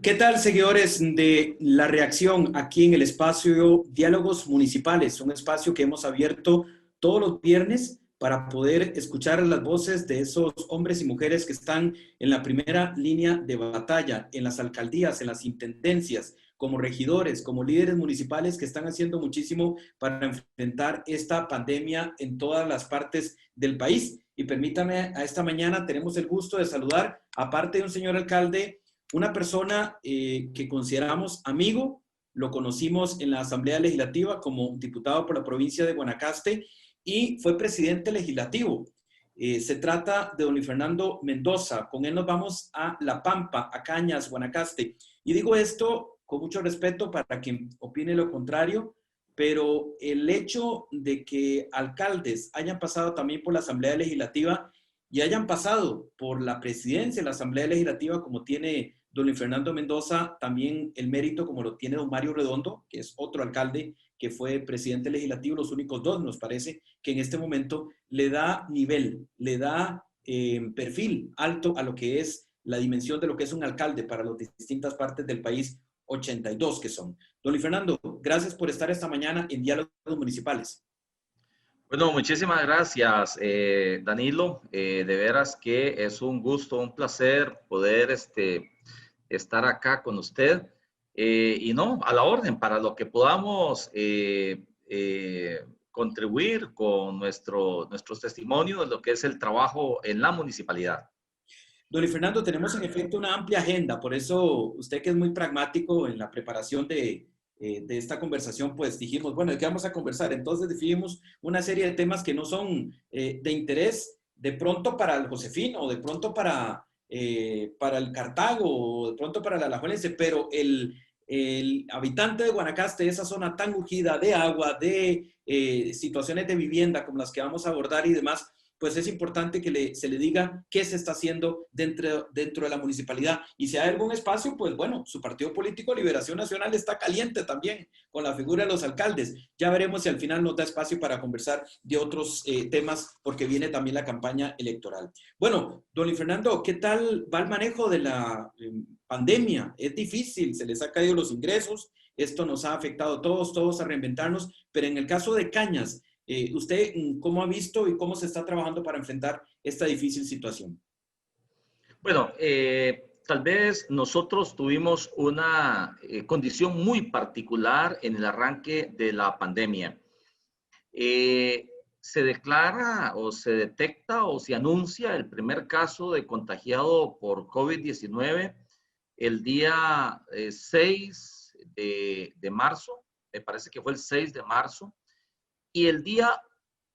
¿Qué tal, seguidores de La Reacción aquí en el espacio Diálogos Municipales? Un espacio que hemos abierto todos los viernes para poder escuchar las voces de esos hombres y mujeres que están en la primera línea de batalla, en las alcaldías, en las intendencias, como regidores, como líderes municipales que están haciendo muchísimo para enfrentar esta pandemia en todas las partes del país. Y permítame, a esta mañana tenemos el gusto de saludar, aparte de un señor alcalde, una persona que consideramos amigo, lo conocimos en la Asamblea Legislativa como diputado por la provincia de Guanacaste y fue presidente legislativo. Se trata de don Luis Fernando Mendoza. Con él nos vamos a La Pampa, a Cañas, Guanacaste. Y digo esto con mucho respeto para quien opine lo contrario, pero el hecho de que alcaldes hayan pasado también por la Asamblea Legislativa y hayan pasado por la presidencia de la Asamblea Legislativa, como tiene don Luis Fernando Mendoza, también el mérito como lo tiene don Mario Redondo, que es otro alcalde que fue presidente legislativo, los únicos dos, nos parece, que en este momento le da nivel, le da perfil alto a lo que es la dimensión de lo que es un alcalde para las distintas partes del país, 82 que son. Don Luis Fernando, gracias por estar esta mañana en Diálogos Municipales. Bueno, muchísimas gracias, Danilo. De veras que es un gusto, un placer poder estar acá con usted. Y no, a la orden, para lo que podamos contribuir con nuestros testimonios de lo que es el trabajo en la municipalidad. Don Luis Fernando, tenemos en efecto una amplia agenda, por eso usted que es muy pragmático en la preparación de esta conversación, pues dijimos, bueno, ¿de qué vamos a conversar? Entonces definimos una serie de temas que no son de interés de pronto para el Josefino, o de pronto para el Cartago, o de pronto para el Alajuelense, pero el habitante de Guanacaste, esa zona tan urgida de agua, de situaciones de vivienda como las que vamos a abordar y demás, pues es importante que se le diga qué se está haciendo dentro de la municipalidad. Y si hay algún espacio, pues bueno, su partido político Liberación Nacional está caliente también con la figura de los alcaldes. Ya veremos si al final nos da espacio para conversar de otros temas, porque viene también la campaña electoral. Bueno, don Luis Fernando, ¿qué tal va el manejo de la pandemia? Es difícil, se les ha caído los ingresos, esto nos ha afectado a todos a reinventarnos, pero en el caso de Cañas, ¿usted cómo ha visto y cómo se está trabajando para enfrentar esta difícil situación? Bueno, tal vez nosotros tuvimos una condición muy particular en el arranque de la pandemia. Se declara o se detecta o se anuncia el primer caso de contagiado por COVID-19 el día 6 de marzo, me parece que fue el 6 de marzo, y el día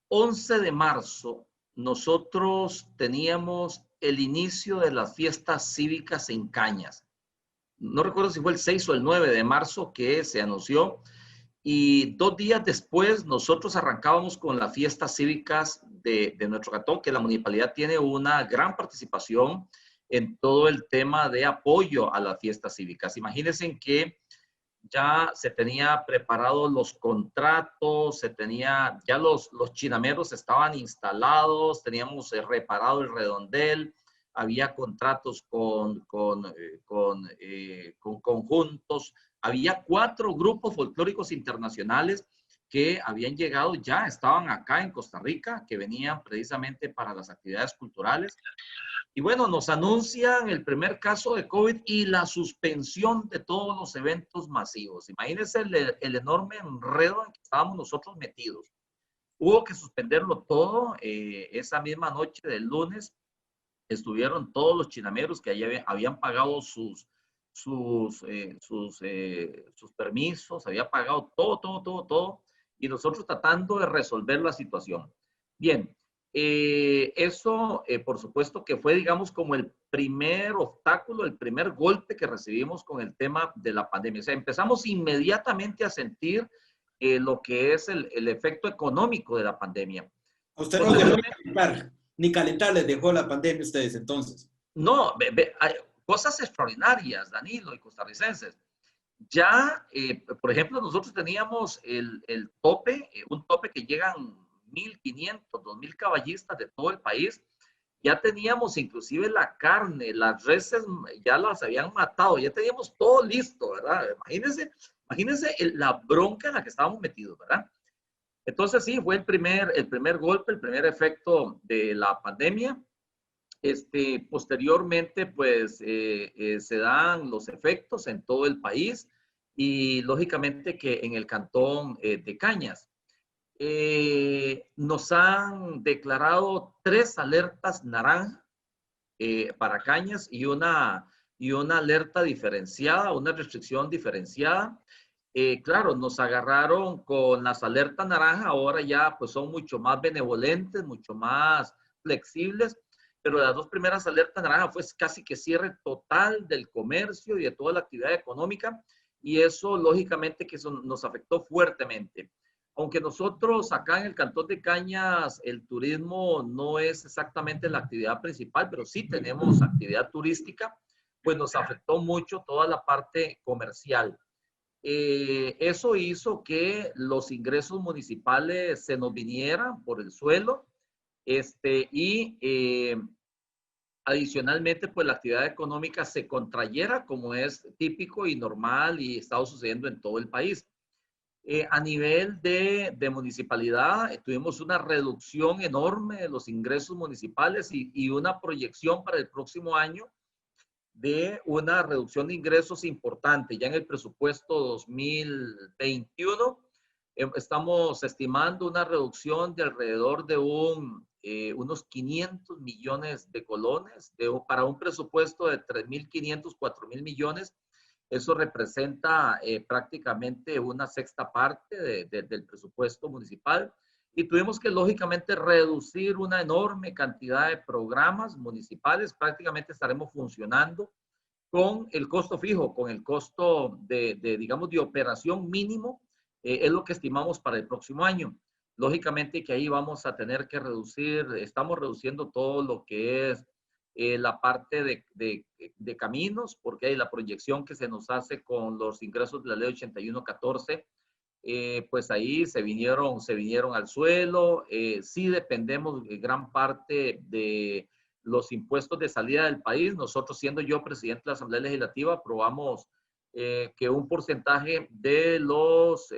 11 de marzo nosotros teníamos el inicio de las fiestas cívicas en Cañas. No recuerdo si fue el 6 o el 9 de marzo que se anunció, y 2 días después nosotros arrancábamos con las fiestas cívicas de nuestro cantón, que la municipalidad tiene una gran participación en todo el tema de apoyo a las fiestas cívicas. Imagínense que ya se tenía preparados los contratos, ya los chinameros estaban instalados, teníamos reparado el redondel, había contratos con conjuntos, había 4 grupos folclóricos internacionales que habían llegado, ya estaban acá en Costa Rica, que venían precisamente para las actividades culturales. Y bueno, nos anuncian el primer caso de COVID y la suspensión de todos los eventos masivos. Imagínense el enorme enredo en que estábamos nosotros metidos. Hubo que suspenderlo todo. Esa misma noche del lunes estuvieron todos los chinameros que habían pagado sus permisos, había pagado todo, y nosotros tratando de resolver la situación. Bien, eso, por supuesto, que fue, digamos, como el primer obstáculo, el primer golpe que recibimos con el tema de la pandemia. O sea, empezamos inmediatamente a sentir lo que es el efecto económico de la pandemia. A usted no les dejó ni calentar les dejó la pandemia a ustedes entonces. No, hay cosas extraordinarias, Danilo y costarricenses. Ya, por ejemplo, nosotros teníamos el tope, un tope que llegan 1,500, 2,000 caballistas de todo el país, Ya teníamos inclusive la carne, las reses ya las habían matado, ya teníamos todo listo, ¿verdad? Imagínense la bronca en la que estábamos metidos, ¿verdad? Entonces sí, fue el primer golpe, el primer efecto de la pandemia. Posteriormente, pues se dan los efectos en todo el país y lógicamente que en el cantón de Cañas. Nos han declarado 3 alertas naranja para Cañas y una alerta diferenciada, una restricción diferenciada. Claro, nos agarraron con las alertas naranja, ahora ya pues son mucho más benevolentes, mucho más flexibles, pero las 2 primeras alertas naranja fue casi que cierre total del comercio y de toda la actividad económica, y eso lógicamente que eso nos afectó fuertemente. Aunque nosotros acá en el Cantón de Cañas el turismo no es exactamente la actividad principal, pero sí tenemos actividad turística, pues nos afectó mucho toda la parte comercial. Eso hizo que los ingresos municipales se nos vinieran por el suelo, y adicionalmente, pues la actividad económica se contrayera como es típico y normal y está sucediendo en todo el país. A nivel de municipalidad, tuvimos una reducción enorme de los ingresos municipales y una proyección para el próximo año de una reducción de ingresos importante. Ya en el presupuesto 2021 estamos estimando una reducción de alrededor de unos 500 millones de colones para un presupuesto de 3.500, 4.000 millones. Eso representa prácticamente una sexta parte del presupuesto municipal y tuvimos que lógicamente reducir una enorme cantidad de programas municipales. Prácticamente estaremos funcionando con el costo fijo, con el costo digamos, de operación mínimo, es lo que estimamos para el próximo año. Lógicamente que ahí vamos a tener que reducir, estamos reduciendo todo lo que es la parte de caminos, porque hay la proyección que se nos hace con los ingresos de la ley 8114, pues ahí se vinieron al suelo. Sí dependemos gran parte de los impuestos de salida del país. Nosotros, siendo yo presidente de la Asamblea Legislativa, aprobamos que un porcentaje de los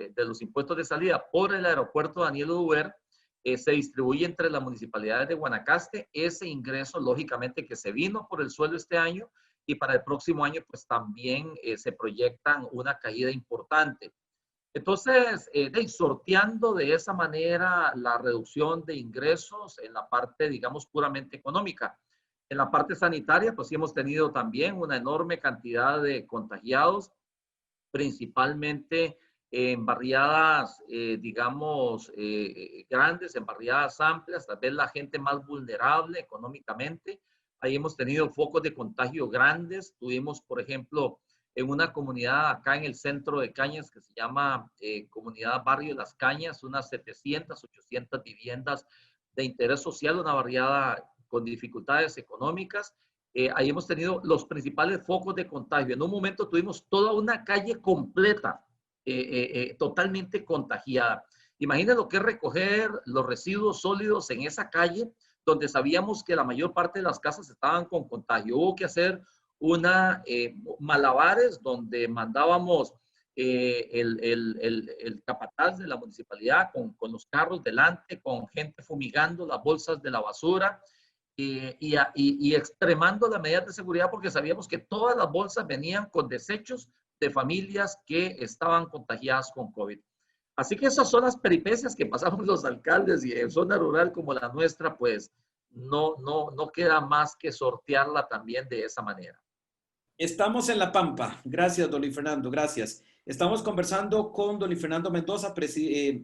impuestos de salida por el aeropuerto Daniel Oduber se distribuye entre las municipalidades de Guanacaste. Ese ingreso, lógicamente, que se vino por el suelo este año y para el próximo año, pues también se proyectan una caída importante. Entonces, sorteando de esa manera la reducción de ingresos en la parte, digamos, puramente económica. En la parte sanitaria, pues sí hemos tenido también una enorme cantidad de contagiados, principalmente en barriadas, digamos, grandes, en barriadas amplias, tal vez la gente más vulnerable económicamente. Ahí hemos tenido focos de contagio grandes. Tuvimos, por ejemplo, en una comunidad acá en el centro de Cañas que se llama Comunidad Barrio Las Cañas, unas 700, 800 viviendas de interés social, una barriada con dificultades económicas. Ahí hemos tenido los principales focos de contagio. En un momento tuvimos toda una calle completa, totalmente contagiada. Imaginen lo que es recoger los residuos sólidos en esa calle, donde sabíamos que la mayor parte de las casas estaban con contagio. Hubo que hacer malabares donde mandábamos el capataz de la municipalidad con los carros delante, con gente fumigando las bolsas de la basura y extremando las medidas de seguridad, porque sabíamos que todas las bolsas venían con desechos de familias que estaban contagiadas con COVID. Así que esas son las peripecias que pasamos los alcaldes, y en zona rural como la nuestra, pues no queda más que sortearla también de esa manera. Estamos en La Pampa. Gracias, don Luis Fernando, gracias. Estamos conversando con don Luis Fernando Mendoza,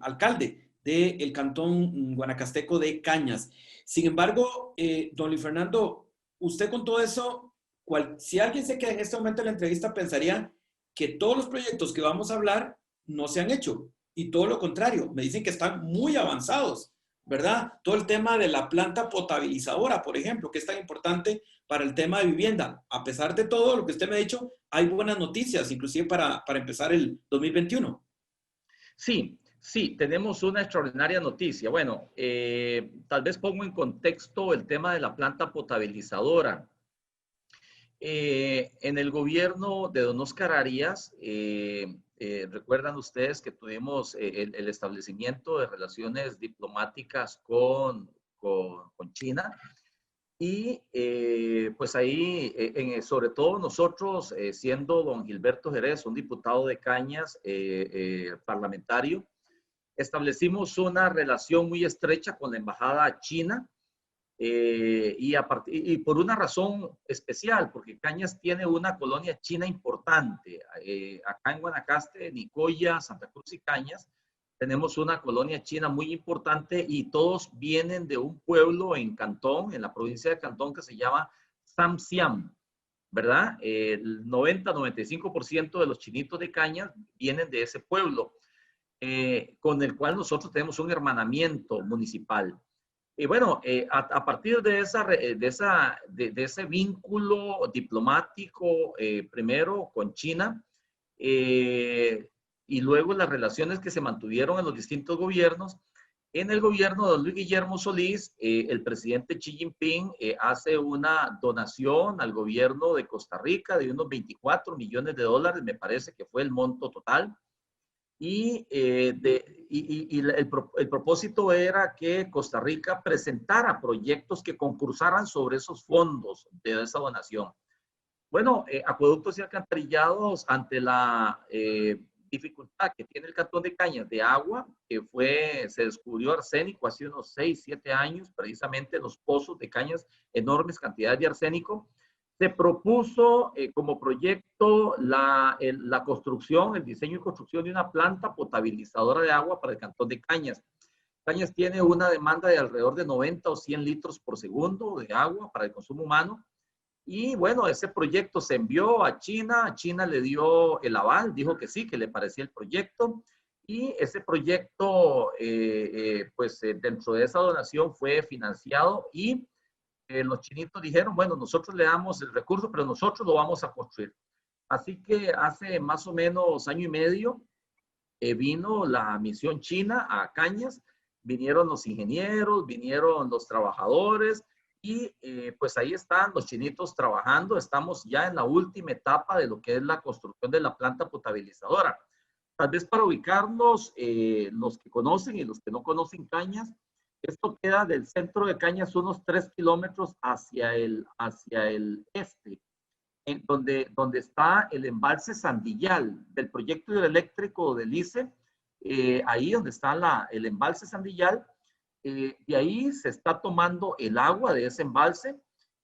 alcalde del Cantón Guanacasteco de Cañas. Sin embargo, don Luis Fernando, usted con todo eso, si alguien se queda en este momento de la entrevista, pensaría que todos los proyectos que vamos a hablar no se han hecho, y todo lo contrario, me dicen que están muy avanzados, ¿verdad? Todo el tema de la planta potabilizadora, por ejemplo, que es tan importante para el tema de vivienda. A pesar de todo lo que usted me ha dicho, hay buenas noticias, inclusive para empezar el 2021. Sí, Sí, tenemos una extraordinaria noticia. Bueno, tal vez pongo en contexto el tema de la planta potabilizadora. En el gobierno de don Oscar Arias, recuerdan ustedes que tuvimos el establecimiento de relaciones diplomáticas con China y pues ahí, sobre todo nosotros, siendo don Gilberto Jerez, un diputado de Cañas, parlamentario, establecimos una relación muy estrecha con la embajada china y por una razón especial, porque Cañas tiene una colonia china importante. Acá en Guanacaste, Nicoya, Santa Cruz y Cañas, tenemos una colonia china muy importante y todos vienen de un pueblo en Cantón, en la provincia de Cantón, que se llama Samsiam, ¿verdad? El 90-95% de los chinitos de Cañas vienen de ese pueblo, con el cual nosotros tenemos un hermanamiento municipal. Y bueno, a partir de ese vínculo diplomático, primero con China, y luego las relaciones que se mantuvieron en los distintos gobiernos, en el gobierno de Luis Guillermo Solís, el presidente Xi Jinping hace una donación al gobierno de Costa Rica de unos 24 millones de dólares, me parece que fue el monto total. El propósito era que Costa Rica presentara proyectos que concursaran sobre esos fondos de esa donación. Bueno, Acueductos y Alcantarillados, ante la dificultad que tiene el Cantón de Cañas de agua, se descubrió arsénico hace unos 6, 7 años, precisamente en los pozos de Cañas, enormes cantidades de arsénico. Se propuso como proyecto la construcción, el diseño y construcción de una planta potabilizadora de agua para el Cantón de Cañas. Cañas tiene una demanda de alrededor de 90 o 100 litros por segundo de agua para el consumo humano. Y bueno, ese proyecto se envió a China. China le dio el aval, dijo que sí, que le parecía el proyecto. Y ese proyecto, dentro de esa donación fue financiado y los chinitos dijeron, bueno, nosotros le damos el recurso, pero nosotros lo vamos a construir. Así que hace más o menos año y medio vino la misión china a Cañas, vinieron los ingenieros, vinieron los trabajadores y pues ahí están los chinitos trabajando. Estamos ya en la última etapa de lo que es la construcción de la planta potabilizadora. Tal vez para ubicarnos, los que conocen y los que no conocen Cañas, esto queda del centro de Cañas unos 3 kilómetros hacia el este, donde está el embalse Sandillal del proyecto hidroeléctrico del ICE, ahí donde está el embalse Sandillal, de ahí se está tomando el agua de ese embalse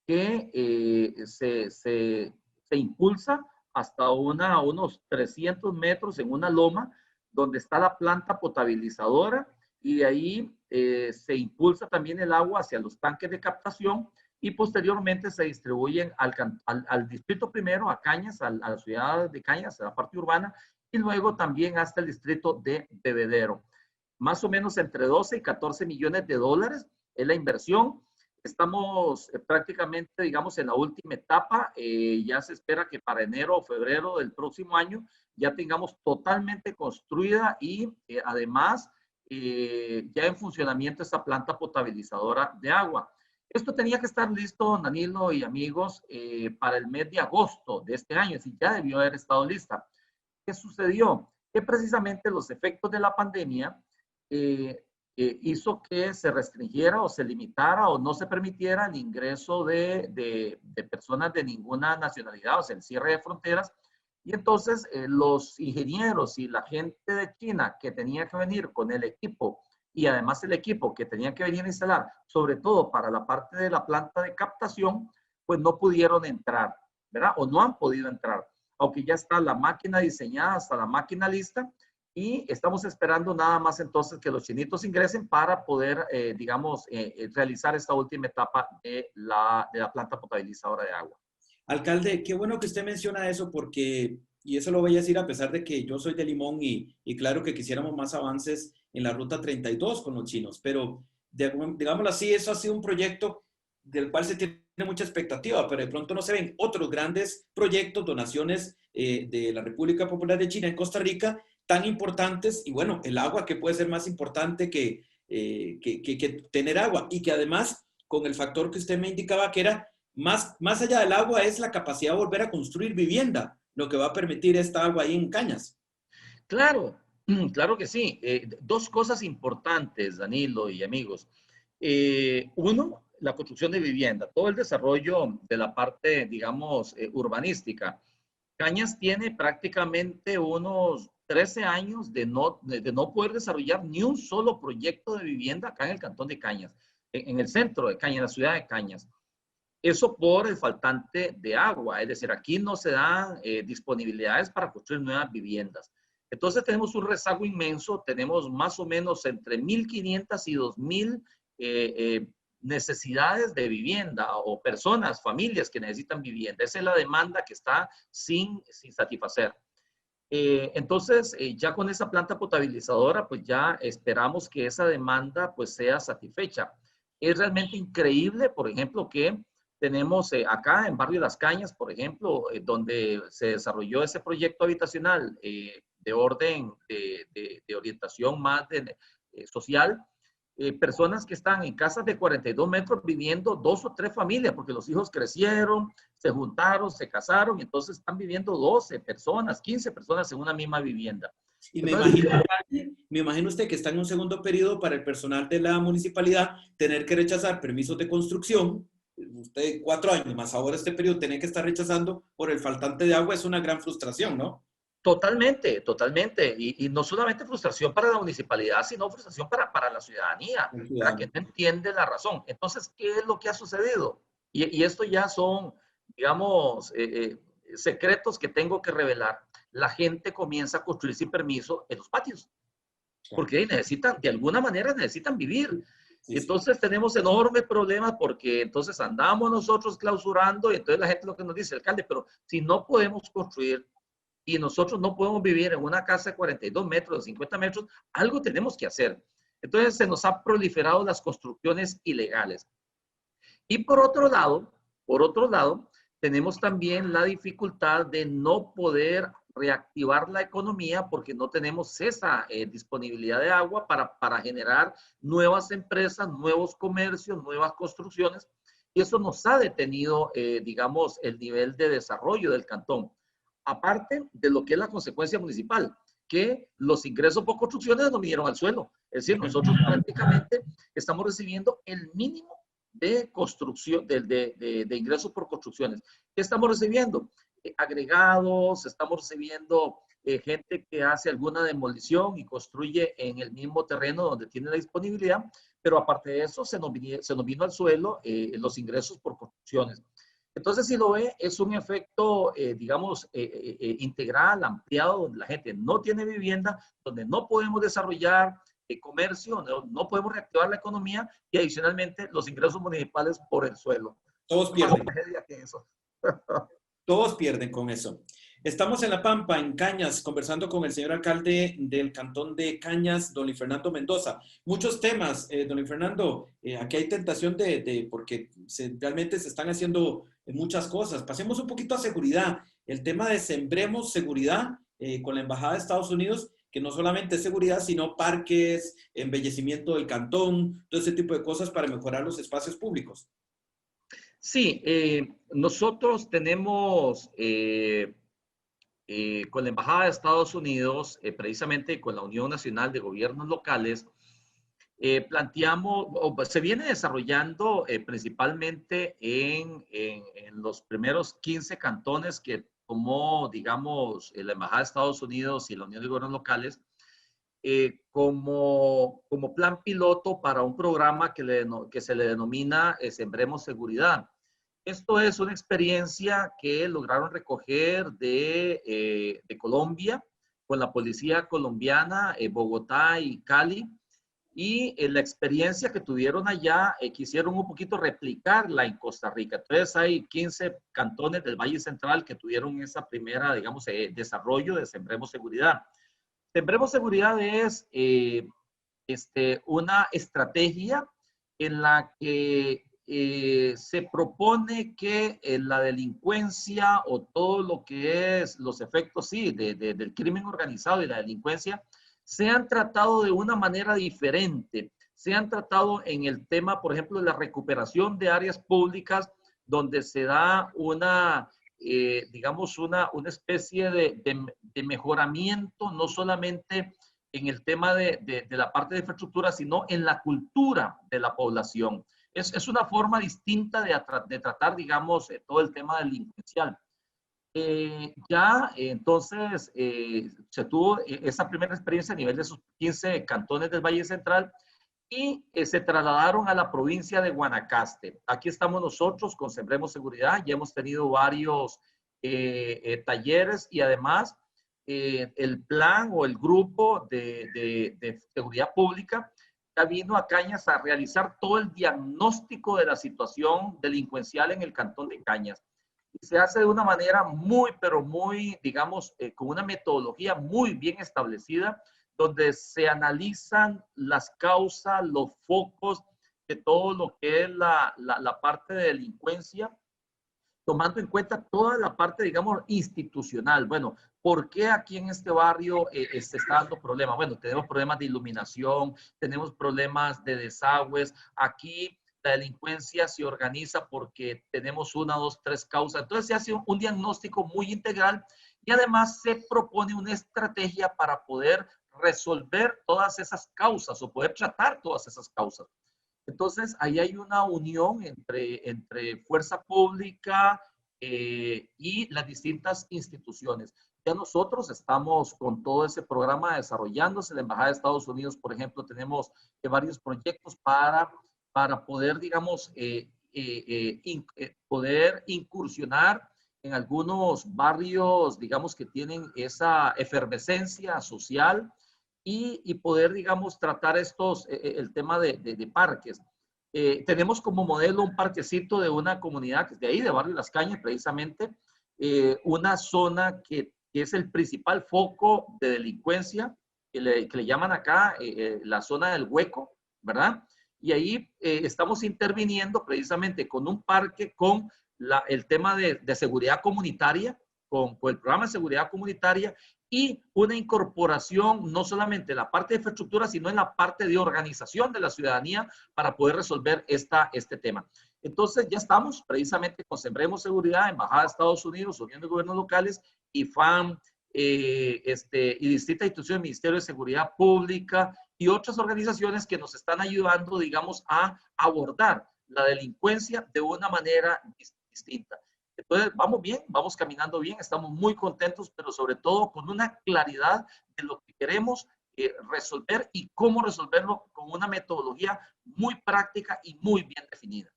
que se impulsa hasta unos 300 metros en una loma donde está la planta potabilizadora y de ahí se impulsa también el agua hacia los tanques de captación y posteriormente se distribuyen al distrito primero, a Cañas, a la ciudad de Cañas, a la parte urbana, y luego también hasta el distrito de Bebedero. Más o menos entre 12 y 14 millones de dólares es la inversión. Estamos prácticamente, digamos, en la última etapa. Ya se espera que para enero o febrero del próximo año ya tengamos totalmente construida y además ya en funcionamiento esta planta potabilizadora de agua. Esto tenía que estar listo, Danilo y amigos, para el mes de agosto de este año, así ya debió haber estado lista. ¿Qué sucedió? Que precisamente los efectos de la pandemia hizo que se restringiera o se limitara o no se permitiera el ingreso de personas de ninguna nacionalidad, o sea, el cierre de fronteras. Y entonces los ingenieros y la gente de China que tenía que venir con el equipo y además el equipo que tenía que venir a instalar, sobre todo para la parte de la planta de captación, pues no pudieron entrar, ¿verdad? O no han podido entrar, aunque ya está la máquina diseñada, está la máquina lista, y estamos esperando nada más entonces que los chinitos ingresen para poder, realizar esta última etapa de la planta potabilizadora de agua. Alcalde, qué bueno que usted menciona eso porque, y eso lo voy a decir a pesar de que yo soy de Limón y claro que quisiéramos más avances en la Ruta 32 con los chinos, pero digámoslo así, eso ha sido un proyecto del cual se tiene mucha expectativa, pero de pronto no se ven otros grandes proyectos, donaciones de la República Popular de China en Costa Rica tan importantes, y bueno, el agua que puede ser más importante que tener agua, y que además, con el factor que usted me indicaba, que era más allá del agua, es la capacidad de volver a construir vivienda, lo que va a permitir esta agua ahí en Cañas. Claro, claro que sí. Dos cosas importantes, Danilo y amigos. Uno, la construcción de vivienda, todo el desarrollo de la parte, digamos, urbanística. Cañas tiene prácticamente unos 13 años de no poder desarrollar ni un solo proyecto de vivienda acá en el cantón de Cañas, en el centro de Cañas, en la ciudad de Cañas. Eso por el faltante de agua, es decir, aquí no se dan disponibilidades para construir nuevas viviendas. Entonces tenemos un rezago inmenso, tenemos más o menos entre 1.500 y 2.000 eh, eh, necesidades de vivienda o personas, familias que necesitan vivienda. Esa es la demanda que está sin satisfacer. Entonces, ya con esa planta potabilizadora, pues ya esperamos que esa demanda pues sea satisfecha. Es realmente increíble, por ejemplo, que tenemos acá en Barrio Las Cañas, por ejemplo, donde se desarrolló ese proyecto habitacional de orden de orientación más social, personas que están en casas de 42 metros viviendo 2 o 3 familias, porque los hijos crecieron, se juntaron, se casaron, y entonces están viviendo 12 personas, 15 personas en una misma vivienda. Y Entonces, me imagino usted que está en un segundo periodo para el personal de la municipalidad tener que rechazar permisos de construcción. Usted 4 años más ahora este periodo tiene que estar rechazando por el faltante de agua, es una gran frustración, ¿no? totalmente, totalmente. Y no solamente frustración para la municipalidad, sino frustración para la ciudadanía, El para ciudadano. que no entiende la razón. Entonces, ¿qué es lo que ha sucedido? Y esto ya son, digamos, secretos que tengo que revelar. La gente comienza a construir sin permiso en los patios, Claro. porque necesitan, de alguna manera necesitan vivir. Sí, sí. Entonces tenemos enormes problemas porque entonces andamos nosotros clausurando y entonces la gente lo que nos dice, alcalde, pero si no podemos construir y nosotros no podemos vivir en una casa de 42 metros, de 50 metros, algo tenemos que hacer. Entonces se nos ha proliferado las construcciones ilegales. Y por otro lado, tenemos también la dificultad de no poder reactivar la economía porque no tenemos esa disponibilidad de agua para generar nuevas empresas, nuevos comercios, nuevas construcciones. Y eso nos ha detenido, digamos, el nivel de desarrollo del cantón. Aparte de lo que es la consecuencia municipal, que los ingresos por construcciones no vinieron al suelo. Es decir, nosotros prácticamente estamos recibiendo el mínimo de construcción, de ingresos por construcciones. ¿Qué estamos recibiendo? Agregados, estamos recibiendo gente que hace alguna demolición y construye en el mismo terreno donde tiene la disponibilidad, pero aparte de eso se nos vino al suelo los ingresos por construcciones. Entonces, si lo ve, es un efecto, digamos, integral, ampliado, donde la gente no tiene vivienda, donde no podemos desarrollar comercio, no podemos reactivar la economía y adicionalmente los ingresos municipales por el suelo. Todos Más pierden. tragedia que eso. Todos pierden con eso. Estamos en La Pampa, en Cañas, conversando con el señor alcalde del cantón de Cañas, don Luis Fernando Mendoza. Muchos temas, don Luis Fernando. Aquí hay tentación porque realmente se están haciendo muchas cosas. Pasemos un poquito a seguridad. El tema de Sembremos Seguridad con la Embajada de Estados Unidos, que no solamente es seguridad, sino parques, embellecimiento del cantón, todo ese tipo de cosas para mejorar los espacios públicos. Sí, nosotros tenemos con la Embajada de Estados Unidos, precisamente con la Unión Nacional de Gobiernos Locales, planteamos, o se viene desarrollando principalmente en los primeros 15 cantones que tomó, digamos, la Embajada de Estados Unidos y la Unión de Gobiernos Locales, como plan piloto para un programa que se le denomina Sembremos Seguridad. Esto es una experiencia que lograron recoger de Colombia con la policía colombiana, Bogotá y Cali, y la experiencia que tuvieron allá, quisieron un poquito replicarla en Costa Rica. Entonces hay 15 cantones del Valle Central que tuvieron esa primera, digamos, desarrollo de Sembremos Seguridad. Sembremos Seguridad es una estrategia en la que se propone que la delincuencia o todo lo que es los efectos, sí, del crimen organizado y la delincuencia, sean tratados de una manera diferente, sean tratados en el tema, por ejemplo, de la recuperación de áreas públicas, donde se da una, digamos, una especie de mejoramiento, no solamente en el tema de la parte de infraestructura, sino en la cultura de la población. Es una forma distinta de tratar, digamos, todo el tema delincuencial. Entonces se tuvo esa primera experiencia a nivel de esos 15 cantones del Valle Central y se trasladaron a la provincia de Guanacaste. Aquí estamos nosotros con Sembremos Seguridad, ya hemos tenido varios talleres y además el plan o el grupo de seguridad pública ya vino a Cañas a realizar todo el diagnóstico de la situación delincuencial en el cantón de Cañas. Y se hace de una manera muy, pero muy, digamos, con una metodología muy bien establecida, donde se analizan las causas, los focos de todo lo que es la parte de delincuencia, tomando en cuenta toda la parte, digamos, institucional. Bueno, ¿por qué aquí en este barrio se está dando problemas? Bueno, tenemos problemas de iluminación, tenemos problemas de desagües. Aquí la delincuencia se organiza porque tenemos una, dos, tres causas. Entonces se hace un diagnóstico muy integral y además se propone una estrategia para poder resolver todas esas causas o poder tratar todas esas causas. Entonces, ahí hay una unión entre fuerza pública y las distintas instituciones. Ya nosotros estamos con todo ese programa desarrollándose. La Embajada de Estados Unidos, por ejemplo, tenemos varios proyectos para poder, digamos, poder incursionar en algunos barrios, digamos, que tienen esa efervescencia social y poder, digamos, tratar el tema de parques. Tenemos como modelo un parquecito de una comunidad que es de ahí, de Barrio Las Cañas, precisamente, una zona que es el principal foco de delincuencia, que le llaman acá la zona del Hueco, ¿verdad? Y ahí estamos interviniendo precisamente con un parque, con el tema de seguridad comunitaria, con el programa de seguridad comunitaria y una incorporación no solamente en la parte de infraestructura, sino en la parte de organización de la ciudadanía para poder resolver este tema. Entonces ya estamos precisamente con Sembremos Seguridad, Embajada de Estados Unidos, Unión de Gobiernos Locales, IFAM, y distintas instituciones, Ministerio de Seguridad Pública y otras organizaciones que nos están ayudando, digamos, a abordar la delincuencia de una manera distinta. Entonces, vamos bien, vamos caminando bien, estamos muy contentos, pero sobre todo con una claridad de lo que queremos resolver y cómo resolverlo con una metodología muy práctica y muy bien definida.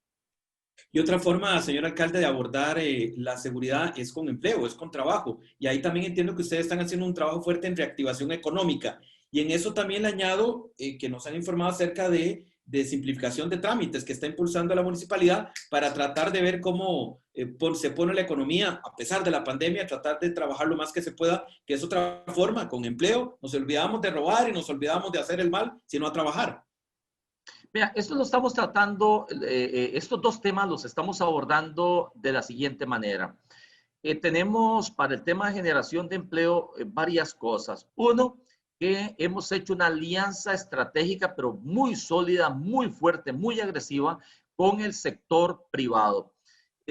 Y otra forma, señor alcalde, de abordar la seguridad es con empleo, es con trabajo. Y ahí también entiendo que ustedes están haciendo un trabajo fuerte en reactivación económica. Y en eso también le añado que nos han informado acerca de simplificación de trámites que está impulsando la municipalidad para tratar de ver cómo se pone la economía, a pesar de la pandemia, tratar de trabajar lo más que se pueda, que es otra forma, con empleo. Nos olvidamos de robar y nos olvidamos de hacer el mal, sino a trabajar. Mira, esto lo estamos tratando, estos dos temas los estamos abordando de la siguiente manera. Tenemos para el tema de generación de empleo varias cosas. Uno, que hemos hecho una alianza estratégica, pero muy sólida, muy fuerte, muy agresiva con el sector privado.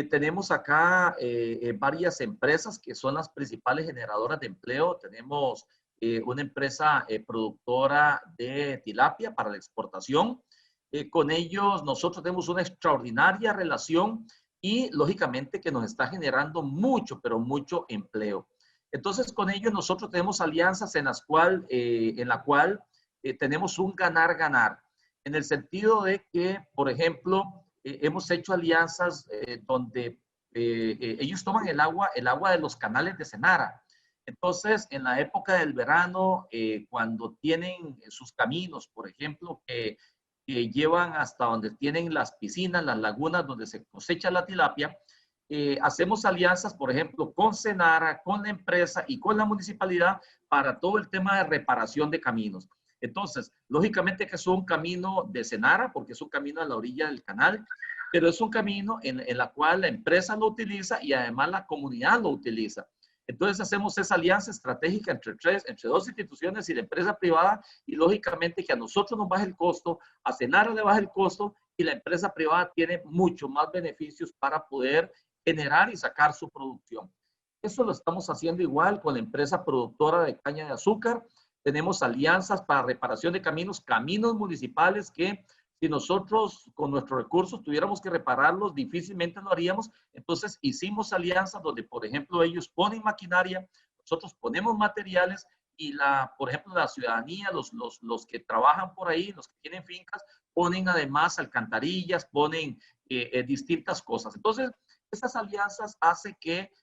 Tenemos acá varias empresas que son las principales generadoras de empleo. Tenemos una empresa productora de tilapia para la exportación. Con ellos nosotros tenemos una extraordinaria relación y lógicamente que nos está generando mucho, pero mucho empleo. Entonces con ellos nosotros tenemos alianzas en la cual tenemos un ganar-ganar, en el sentido de que, por ejemplo, hemos hecho alianzas donde ellos toman el agua de los canales de Cenara. Entonces, en la época del verano, cuando tienen sus caminos, por ejemplo, que llevan hasta donde tienen las piscinas, las lagunas donde se cosecha la tilapia, hacemos alianzas, por ejemplo, con Cenara, con la empresa y con la municipalidad para todo el tema de reparación de caminos. Entonces, lógicamente que es un camino de Cenara, porque es un camino a la orilla del canal, pero es un camino en la cual la empresa lo utiliza y además la comunidad lo utiliza. Entonces hacemos esa alianza estratégica entre dos instituciones y la empresa privada, y lógicamente que a nosotros nos baja el costo, a Senara le baja el costo y la empresa privada tiene mucho más beneficios para poder generar y sacar su producción. Eso lo estamos haciendo igual con la empresa productora de caña de azúcar. Tenemos alianzas para reparación de caminos, caminos municipales que si nosotros con nuestros recursos tuviéramos que repararlos, difícilmente lo haríamos. Entonces hicimos alianzas donde, por ejemplo, ellos ponen maquinaria, nosotros ponemos materiales y por ejemplo, la ciudadanía, los que trabajan por ahí, los que tienen fincas, ponen además alcantarillas, ponen distintas cosas. Entonces, estas alianzas hacen que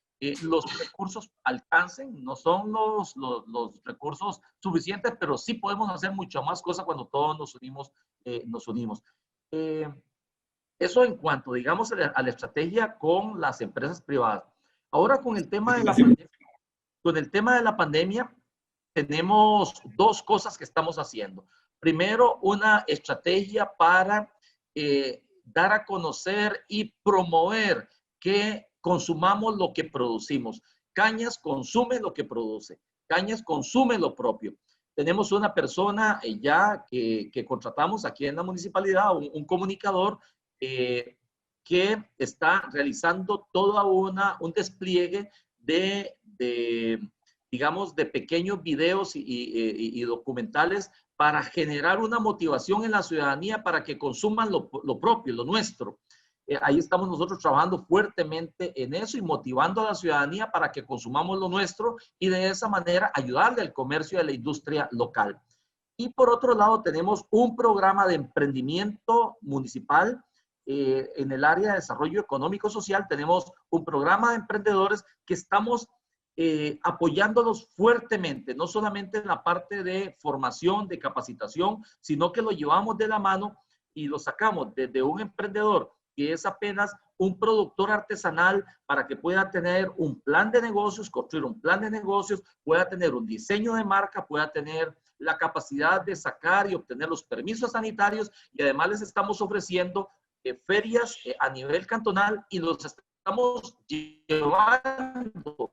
los recursos alcancen, no son los recursos suficientes, pero sí podemos hacer mucho más cosas cuando todos nos unimos. Nos unimos. Eso en cuanto, digamos, a la estrategia con las empresas privadas. Ahora con el tema de la pandemia, tenemos dos cosas que estamos haciendo. Primero, una estrategia para dar a conocer y promover que consumamos lo que producimos. Cañas consume lo que produce. Cañas consume lo propio. Tenemos una persona ya que contratamos aquí en la municipalidad, un comunicador que está realizando toda un despliegue digamos, de pequeños videos y documentales para generar una motivación en la ciudadanía para que consuman lo propio, lo nuestro. Ahí estamos nosotros trabajando fuertemente en eso y motivando a la ciudadanía para que consumamos lo nuestro y de esa manera ayudarle al comercio y a la industria local. Y por otro lado, tenemos un programa de emprendimiento municipal en el área de desarrollo económico social. Tenemos un programa de emprendedores que estamos apoyándolos fuertemente, no solamente en la parte de formación, de capacitación, sino que lo llevamos de la mano y lo sacamos desde un emprendedor que es apenas un productor artesanal para que pueda tener un plan de negocios, construir un plan de negocios, pueda tener un diseño de marca, pueda tener la capacidad de sacar y obtener los permisos sanitarios, y además les estamos ofreciendo ferias a nivel cantonal y los estamos llevando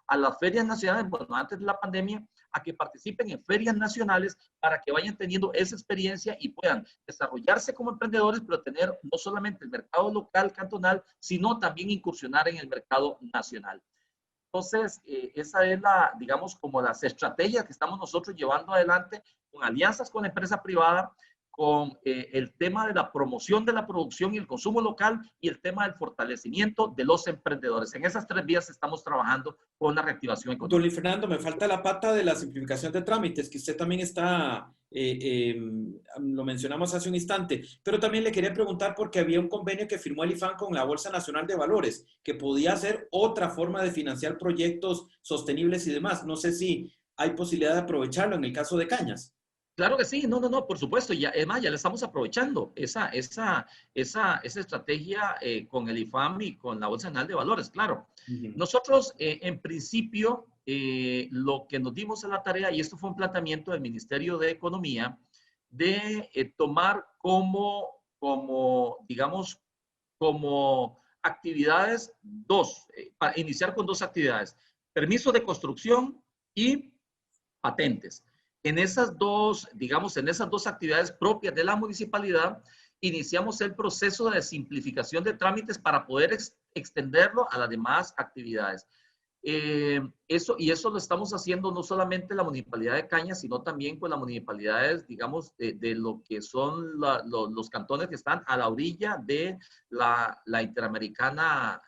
a las ferias nacionales, bueno, antes de la pandemia, a que participen en ferias nacionales para que vayan teniendo esa experiencia y puedan desarrollarse como emprendedores, pero tener no solamente el mercado local, cantonal, sino también incursionar en el mercado nacional. Entonces, esa es digamos, como las estrategias que estamos nosotros llevando adelante con alianzas con la empresa privada, con el tema de la promoción de la producción y el consumo local y el tema del fortalecimiento de los emprendedores. En esas tres vías estamos trabajando con la reactivación económica. Don Luis Fernando, me falta la pata de la simplificación de trámites, que usted también está, lo mencionamos hace un instante, pero también le quería preguntar porque había un convenio que firmó el IFAN con la Bolsa Nacional de Valores, que podía ser otra forma de financiar proyectos sostenibles y demás. No sé si hay posibilidad de aprovecharlo en el caso de Cañas. Claro que sí, no, por supuesto. Ya, además, ya le estamos aprovechando esa estrategia con el IFAM y con la Bolsa Nacional de Valores, claro. Nosotros, en principio, lo que nos dimos a la tarea, y esto fue un planteamiento del Ministerio de Economía, de tomar digamos, como actividades para iniciar con dos actividades: permisos de construcción y patentes. En esas dos, digamos, en esas dos actividades propias de la municipalidad, iniciamos el proceso de simplificación de trámites para poder extenderlo a las demás actividades. Eso lo estamos haciendo no solamente en la municipalidad de Cañas, sino también con las municipalidades, digamos, de lo que son los cantones que están a la orilla de la Interamericana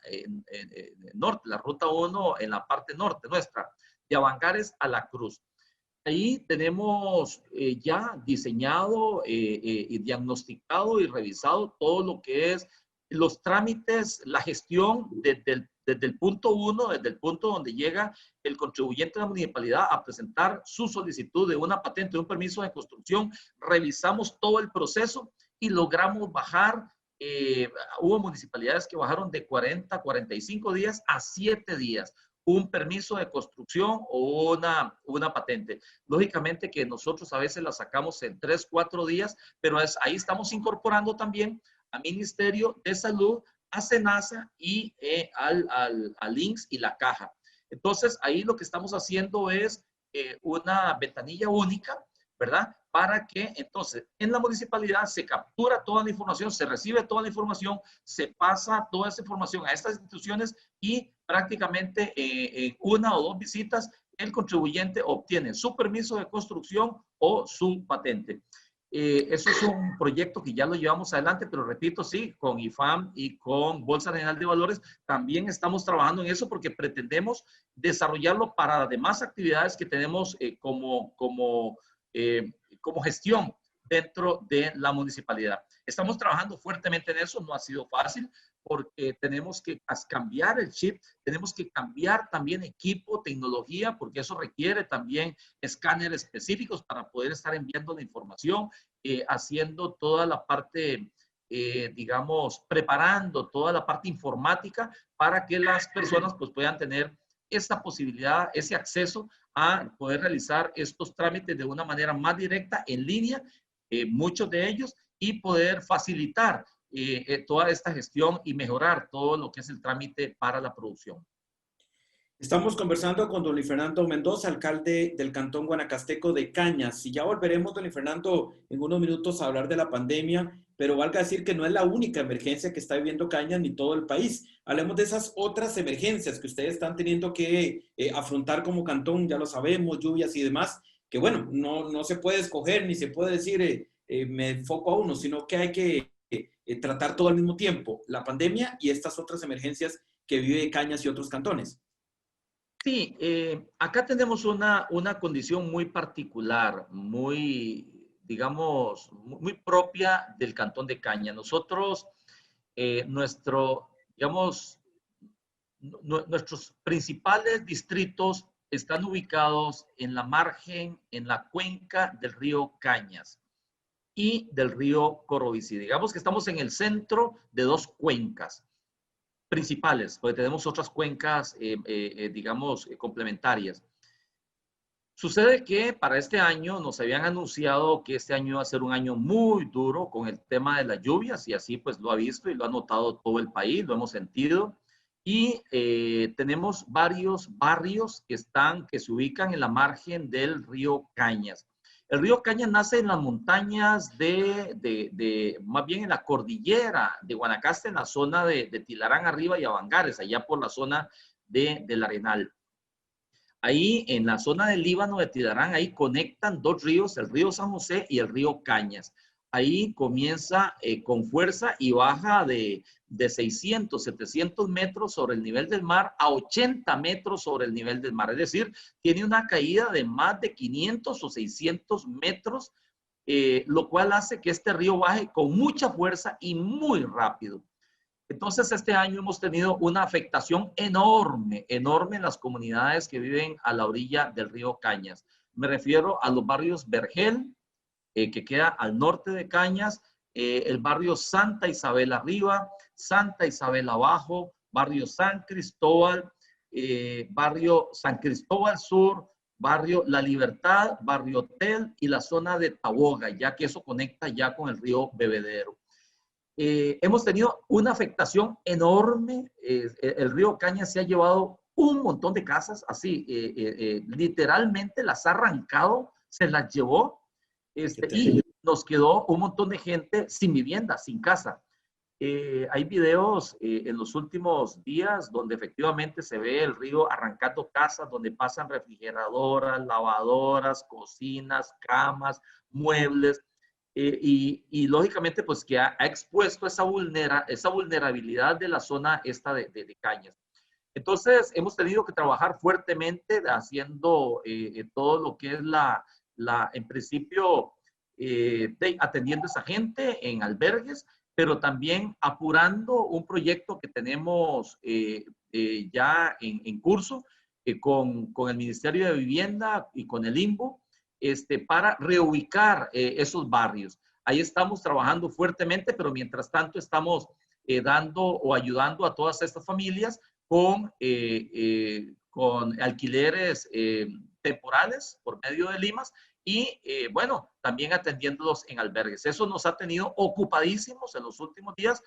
Norte, la Ruta 1 en la parte norte nuestra, de Avangares a La Cruz. Ahí tenemos ya diseñado y diagnosticado y revisado todo lo que es los trámites, la gestión desde el punto 1, desde el punto donde llega el contribuyente de la municipalidad a presentar su solicitud de una patente, de un permiso de construcción. Revisamos todo el proceso y logramos bajar. Hubo municipalidades que bajaron de 40, 45 días a 7 días. Un permiso de construcción o una patente. Lógicamente que nosotros a veces la sacamos en 3, 4 días, pero ahí estamos incorporando también a Ministerio de Salud, a SENASA y al INSS y la Caja. Entonces, ahí lo que estamos haciendo es una ventanilla única, ¿verdad? Para que entonces en la municipalidad se captura toda la información, se recibe toda la información, se pasa toda esa información a estas instituciones y prácticamente en una o dos visitas el contribuyente obtiene su permiso de construcción o su patente. Eso es un proyecto que ya lo llevamos adelante, pero repito, sí, con IFAM y con Bolsa General de Valores también estamos trabajando en eso porque pretendemos desarrollarlo para demás actividades que tenemos como gestión dentro de la municipalidad. Estamos trabajando fuertemente en eso, no ha sido fácil porque tenemos que cambiar el chip, tenemos que cambiar también equipo, tecnología, porque eso requiere también escáneres específicos para poder estar enviando la información, haciendo toda la parte, digamos, preparando toda la parte informática para que las personas pues puedan tener esta posibilidad, ese acceso a poder realizar estos trámites de una manera más directa, en línea, muchos de ellos, y poder facilitar toda esta gestión y mejorar todo lo que es el trámite para la producción. Estamos conversando con don Luis Fernando Mendoza, alcalde del Cantón Guanacasteco de Cañas. Y ya volveremos, don Luis Fernando, en unos minutos a hablar de la pandemia, pero valga decir que no es la única emergencia que está viviendo Cañas ni todo el país. Hablemos de esas otras emergencias que ustedes están teniendo que afrontar como cantón, ya lo sabemos, lluvias y demás, que bueno, no se puede escoger ni se puede decir me enfoco a uno, sino que hay que tratar todo al mismo tiempo, la pandemia y estas otras emergencias que vive Cañas y otros cantones. Sí, acá tenemos una condición muy particular, muy, digamos, muy propia del Cantón de Cañas. Nosotros, digamos, nuestros principales distritos están ubicados en la margen, en la cuenca del río Cañas y del río Corobici. Digamos que estamos en el centro de dos cuencas principales, porque tenemos otras cuencas, digamos, complementarias. Sucede que para este año nos habían anunciado que este año iba a ser un año muy duro con el tema de las lluvias y así pues lo ha visto y lo ha notado todo el país, lo hemos sentido. Y tenemos varios barrios que se ubican en la margen del río Cañas. El río Cañas nace en las montañas más bien en la cordillera de Guanacaste, en la zona de Tilarán arriba y Avangares, allá por la zona del Arenal. Ahí en la zona del Líbano de Tilarán, ahí conectan dos ríos, el río San José y el río Cañas. Ahí comienza con fuerza y baja de 600, 700 metros sobre el nivel del mar a 80 metros sobre el nivel del mar. Es decir, tiene una caída de más de 500 o 600 metros, lo cual hace que este río baje con mucha fuerza y muy rápido. Entonces, este año hemos tenido una afectación enorme, enorme en las comunidades que viven a la orilla del río Cañas. Me refiero a los barrios Vergel, que queda al norte de Cañas, el barrio Santa Isabel arriba, Santa Isabel abajo, barrio San Cristóbal, barrio San Cristóbal Sur, barrio La Libertad, barrio Hotel y la zona de Taboga, ya que eso conecta ya con el río Bebedero. Hemos tenido una afectación enorme. El río Cañas se ha llevado un montón de casas, así, literalmente las ha arrancado, se las llevó, y nos quedó un montón de gente sin vivienda, sin casa. Hay videos en los últimos días donde efectivamente se ve el río arrancando casas, donde pasan refrigeradoras, lavadoras, cocinas, camas, muebles. Y lógicamente, pues que ha expuesto esa vulnerabilidad de la zona esta de Cañas. Entonces, hemos tenido que trabajar fuertemente haciendo todo lo que es en principio, atendiendo a esa gente en albergues, pero también apurando un proyecto que tenemos ya en curso con el Ministerio de Vivienda y con el INBO, para reubicar esos barrios. Ahí estamos trabajando fuertemente, pero mientras tanto estamos dando o ayudando a todas estas familias con alquileres temporales por medio de limas y, bueno, también atendiéndolos en albergues. Eso nos ha tenido ocupadísimos en los últimos días.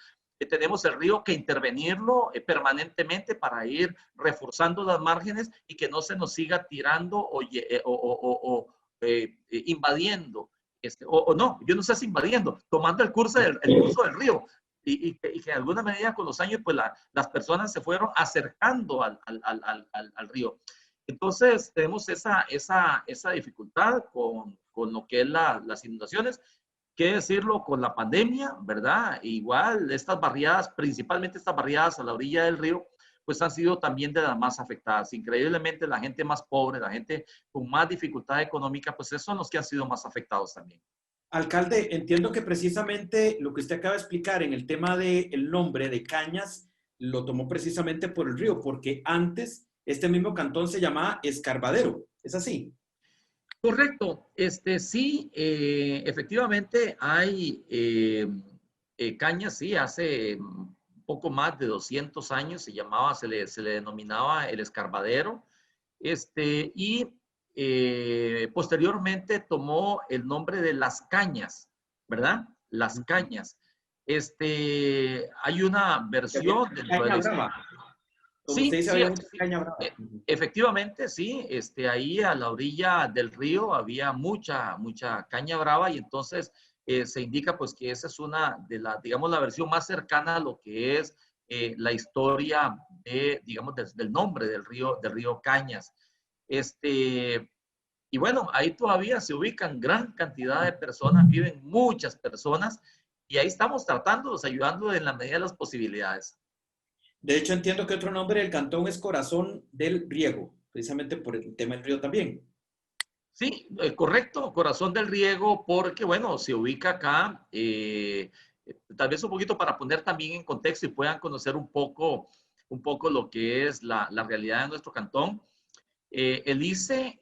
Tenemos el río que intervenirlo permanentemente para ir reforzando las márgenes y que no se nos siga tirando o invadiendo. O no, yo no sé si invadiendo, tomando el curso del río. Y que de alguna medida con los años, pues las personas se fueron acercando al río. Entonces, tenemos esa dificultad con lo que es las inundaciones. ¿Qué decirlo con la pandemia, verdad? Igual, estas barriadas, principalmente estas barriadas a la orilla del río, pues han sido también de las más afectadas. Increíblemente, la gente más pobre, la gente con más dificultad económica, pues esos son los que han sido más afectados también. Alcalde, entiendo que precisamente lo que usted acaba de explicar en el tema del nombre de Cañas lo tomó precisamente por el río, porque antes este mismo cantón se llamaba Escarbadero. ¿Es así? Correcto. Sí, efectivamente hay Cañas, sí, hace poco más de 200 años se le denominaba el Escarbadero. Y posteriormente tomó el nombre de Las Cañas, ¿verdad? Las Cañas. Hay una versión dentro de la historia. Como usted Sí, dice, sí, había mucha sí, caña brava. efectivamente, sí. Ahí a la orilla del río había mucha caña brava y entonces se indica pues que esa es una de las, digamos, la versión más cercana a lo que es la historia digamos, del nombre del río Cañas. Y bueno, ahí todavía se ubican gran cantidad de personas, viven muchas personas y ahí estamos tratándolos, ayudando en la medida de las posibilidades. De hecho, entiendo que otro nombre del cantón es Corazón del Riego, precisamente por el tema del río también. Sí, correcto, Corazón del Riego, porque bueno, se ubica acá, tal vez un poquito para poner también en contexto y puedan conocer un poco lo que es la realidad de nuestro cantón. El ICE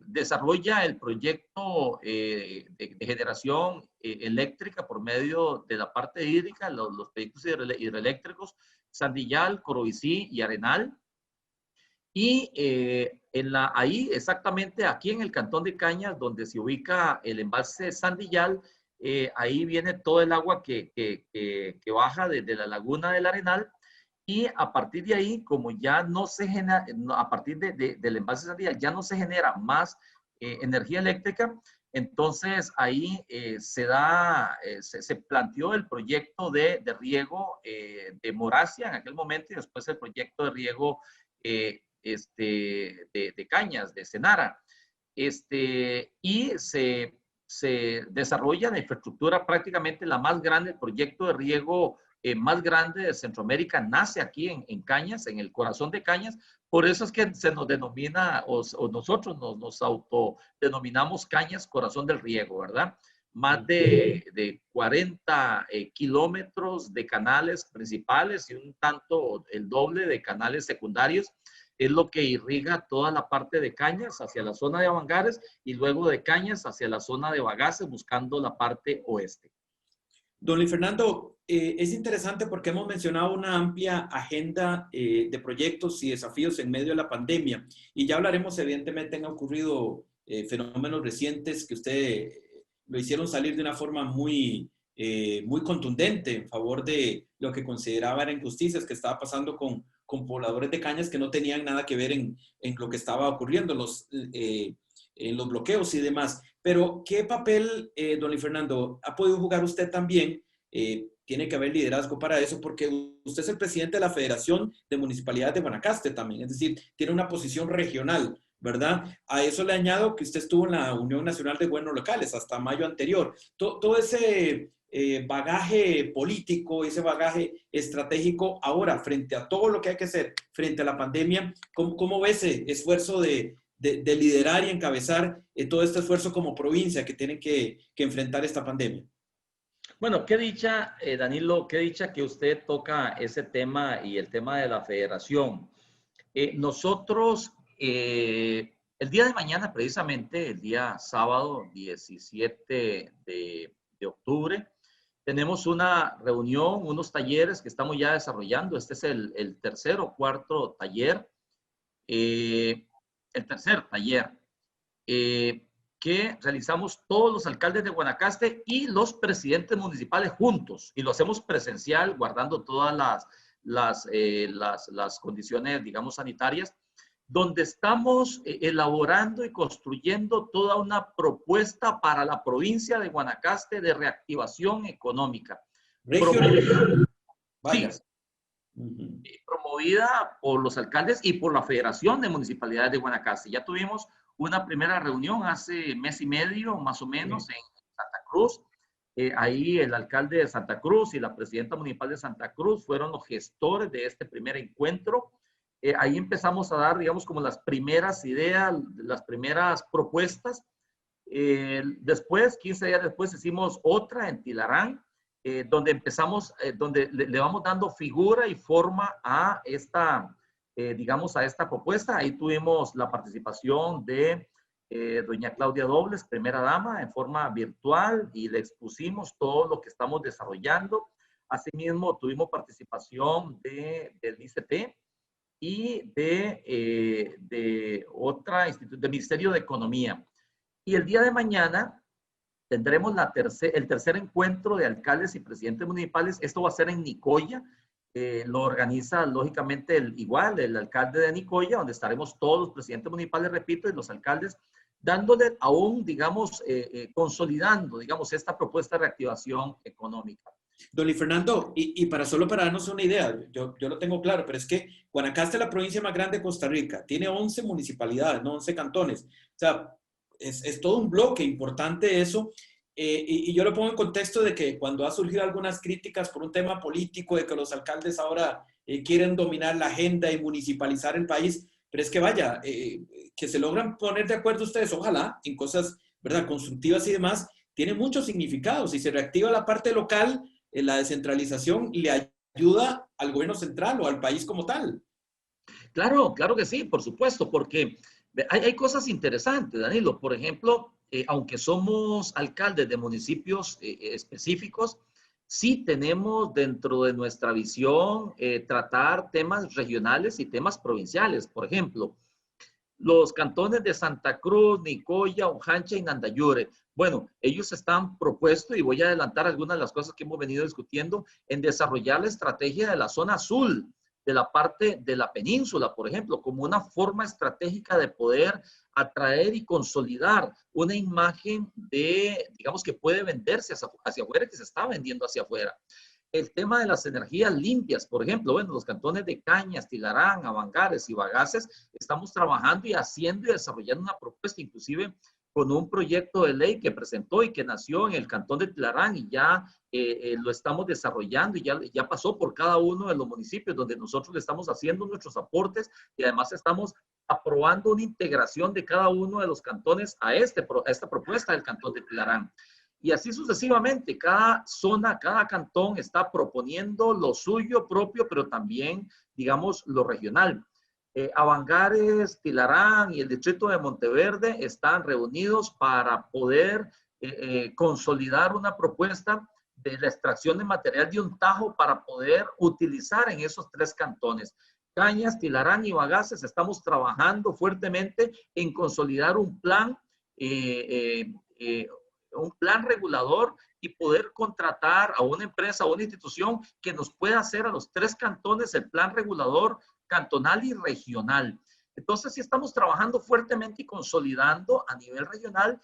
desarrolla el proyecto de generación eléctrica por medio de la parte hídrica, los proyectos hidroeléctricos Sandillal, Coroicí y Arenal. Y ahí, exactamente aquí en el Cantón de Cañas, donde se ubica el embalse Sandillal, ahí viene todo el agua que baja desde la laguna del Arenal. Y a partir de ahí, como ya no se genera, a partir del embalse Sandillal, ya no se genera más energía eléctrica, entonces ahí se planteó el proyecto de riego de Moracia en aquel momento y después el proyecto de riego de Cañas, de Senara. Y se desarrolla la infraestructura prácticamente la más grande, el proyecto de riego más grande de Centroamérica nace aquí en Cañas, en el corazón de Cañas. Por eso es que se nos denomina, o nosotros nos autodenominamos Cañas, corazón del riego, ¿verdad? Más de 40 kilómetros de canales principales y un tanto el doble de canales secundarios es lo que irriga toda la parte de Cañas hacia la zona de Avangares y luego de Cañas hacia la zona de Bagaces buscando la parte oeste. Don Luis Fernando, es interesante porque hemos mencionado una amplia agenda de proyectos y desafíos en medio de la pandemia y ya hablaremos, evidentemente han ocurrido fenómenos recientes que usted lo hicieron salir de una forma muy contundente en favor de lo que consideraba eran injusticias que estaba pasando con pobladores de Cañas que no tenían nada que ver en lo que estaba ocurriendo, en los bloqueos y demás. Pero, ¿qué papel, don Luis Fernando, ha podido jugar usted también? Tiene que haber liderazgo para eso, porque usted es el presidente de la Federación de Municipalidades de Guanacaste también, es decir, tiene una posición regional, ¿verdad? A eso le añado que usted estuvo en la Unión Nacional de Gobiernos Locales hasta mayo anterior. Todo ese bagaje político, ese bagaje estratégico, ahora, frente a todo lo que hay que hacer, frente a la pandemia, ¿cómo ve ese esfuerzo de liderar y encabezar todo este esfuerzo como provincia que tienen que enfrentar esta pandemia? Bueno, qué dicha, Danilo, qué dicha que usted toca ese tema y el tema de la federación. Nosotros, el día de mañana, precisamente, el día sábado 17 de octubre, tenemos una reunión, unos talleres que estamos ya desarrollando. Este es el tercer o cuarto taller, el tercer taller. Eh, que realizamos todos los alcaldes de Guanacaste y los presidentes municipales juntos, y lo hacemos presencial, guardando todas las condiciones, digamos, sanitarias, donde estamos elaborando y construyendo toda una propuesta para la provincia de Guanacaste de reactivación económica. Regional. Sí, Vaya. promovida por los alcaldes y por la Federación de Municipalidades de Guanacaste. Ya tuvimos una primera reunión hace mes y medio, más o menos, en Santa Cruz. Ahí el alcalde de Santa Cruz y la presidenta municipal de Santa Cruz fueron los gestores de este primer encuentro. Ahí empezamos a dar, digamos, como las primeras ideas, las primeras propuestas. Después, 15 días después, hicimos otra en Tilarán, donde empezamos, donde le vamos dando figura y forma a esta, digamos, a esta propuesta. Ahí tuvimos la participación de doña Claudia Dobles, primera dama, en forma virtual, y le expusimos todo lo que estamos desarrollando. Asimismo, tuvimos participación del ICT y de otra institución, del Ministerio de Economía. Y el día de mañana tendremos el tercer encuentro de alcaldes y presidentes municipales. Esto va a ser en Nicoya. Lo organiza, lógicamente, el alcalde de Nicoya, donde estaremos todos los presidentes municipales, repito, y los alcaldes, dándole aún, digamos, consolidando, digamos, esta propuesta de reactivación económica. Don Luis Fernando, y solo para darnos una idea, yo lo tengo claro, pero es que Guanacaste es la provincia más grande de Costa Rica, tiene 11 municipalidades, no 11 cantones. O sea, es todo un bloque importante eso. Y yo lo pongo en contexto de que cuando ha surgido algunas críticas por un tema político, de que los alcaldes ahora quieren dominar la agenda y municipalizar el país, pero es que vaya, que se logran poner de acuerdo ustedes, ojalá, en cosas, ¿verdad?, constructivas y demás, tiene muchos significados. Si se reactiva la parte local, la descentralización le ayuda al gobierno central o al país como tal. Claro, claro que sí, por supuesto, porque hay cosas interesantes, Danilo. Por ejemplo, aunque somos alcaldes de municipios específicos, sí tenemos dentro de nuestra visión tratar temas regionales y temas provinciales. Por ejemplo, los cantones de Santa Cruz, Nicoya, Ojancha y Nandayure. Bueno, ellos están propuestos, y voy a adelantar algunas de las cosas que hemos venido discutiendo, en desarrollar la estrategia de la zona azul, de la parte de la península, por ejemplo, como una forma estratégica de poder atraer y consolidar una imagen de, digamos, que puede venderse hacia afuera, que se está vendiendo hacia afuera. El tema de las energías limpias, por ejemplo, bueno, los cantones de Cañas, Tilarán, Avangares y Bagaces, estamos trabajando y haciendo y desarrollando una propuesta, inclusive con un proyecto de ley que presentó y que nació en el cantón de Tilarán, y ya lo estamos desarrollando, y ya pasó por cada uno de los municipios donde nosotros le estamos haciendo nuestros aportes, y además estamos aprobando una integración de cada uno de los cantones a esta propuesta del cantón de Tilarán. Y así sucesivamente, cada zona, cada cantón está proponiendo lo suyo propio, pero también, digamos, lo regional. Avangares, Tilarán y el distrito de Monteverde están reunidos para poder consolidar una propuesta de la extracción de material de un tajo para poder utilizar en esos tres cantones. Cañas, Tilarán y Bagaces estamos trabajando fuertemente en consolidar un plan regulador y poder contratar a una empresa, a una institución que nos pueda hacer a los tres cantones el plan regulador cantonal y regional. Entonces, sí estamos trabajando fuertemente y consolidando a nivel regional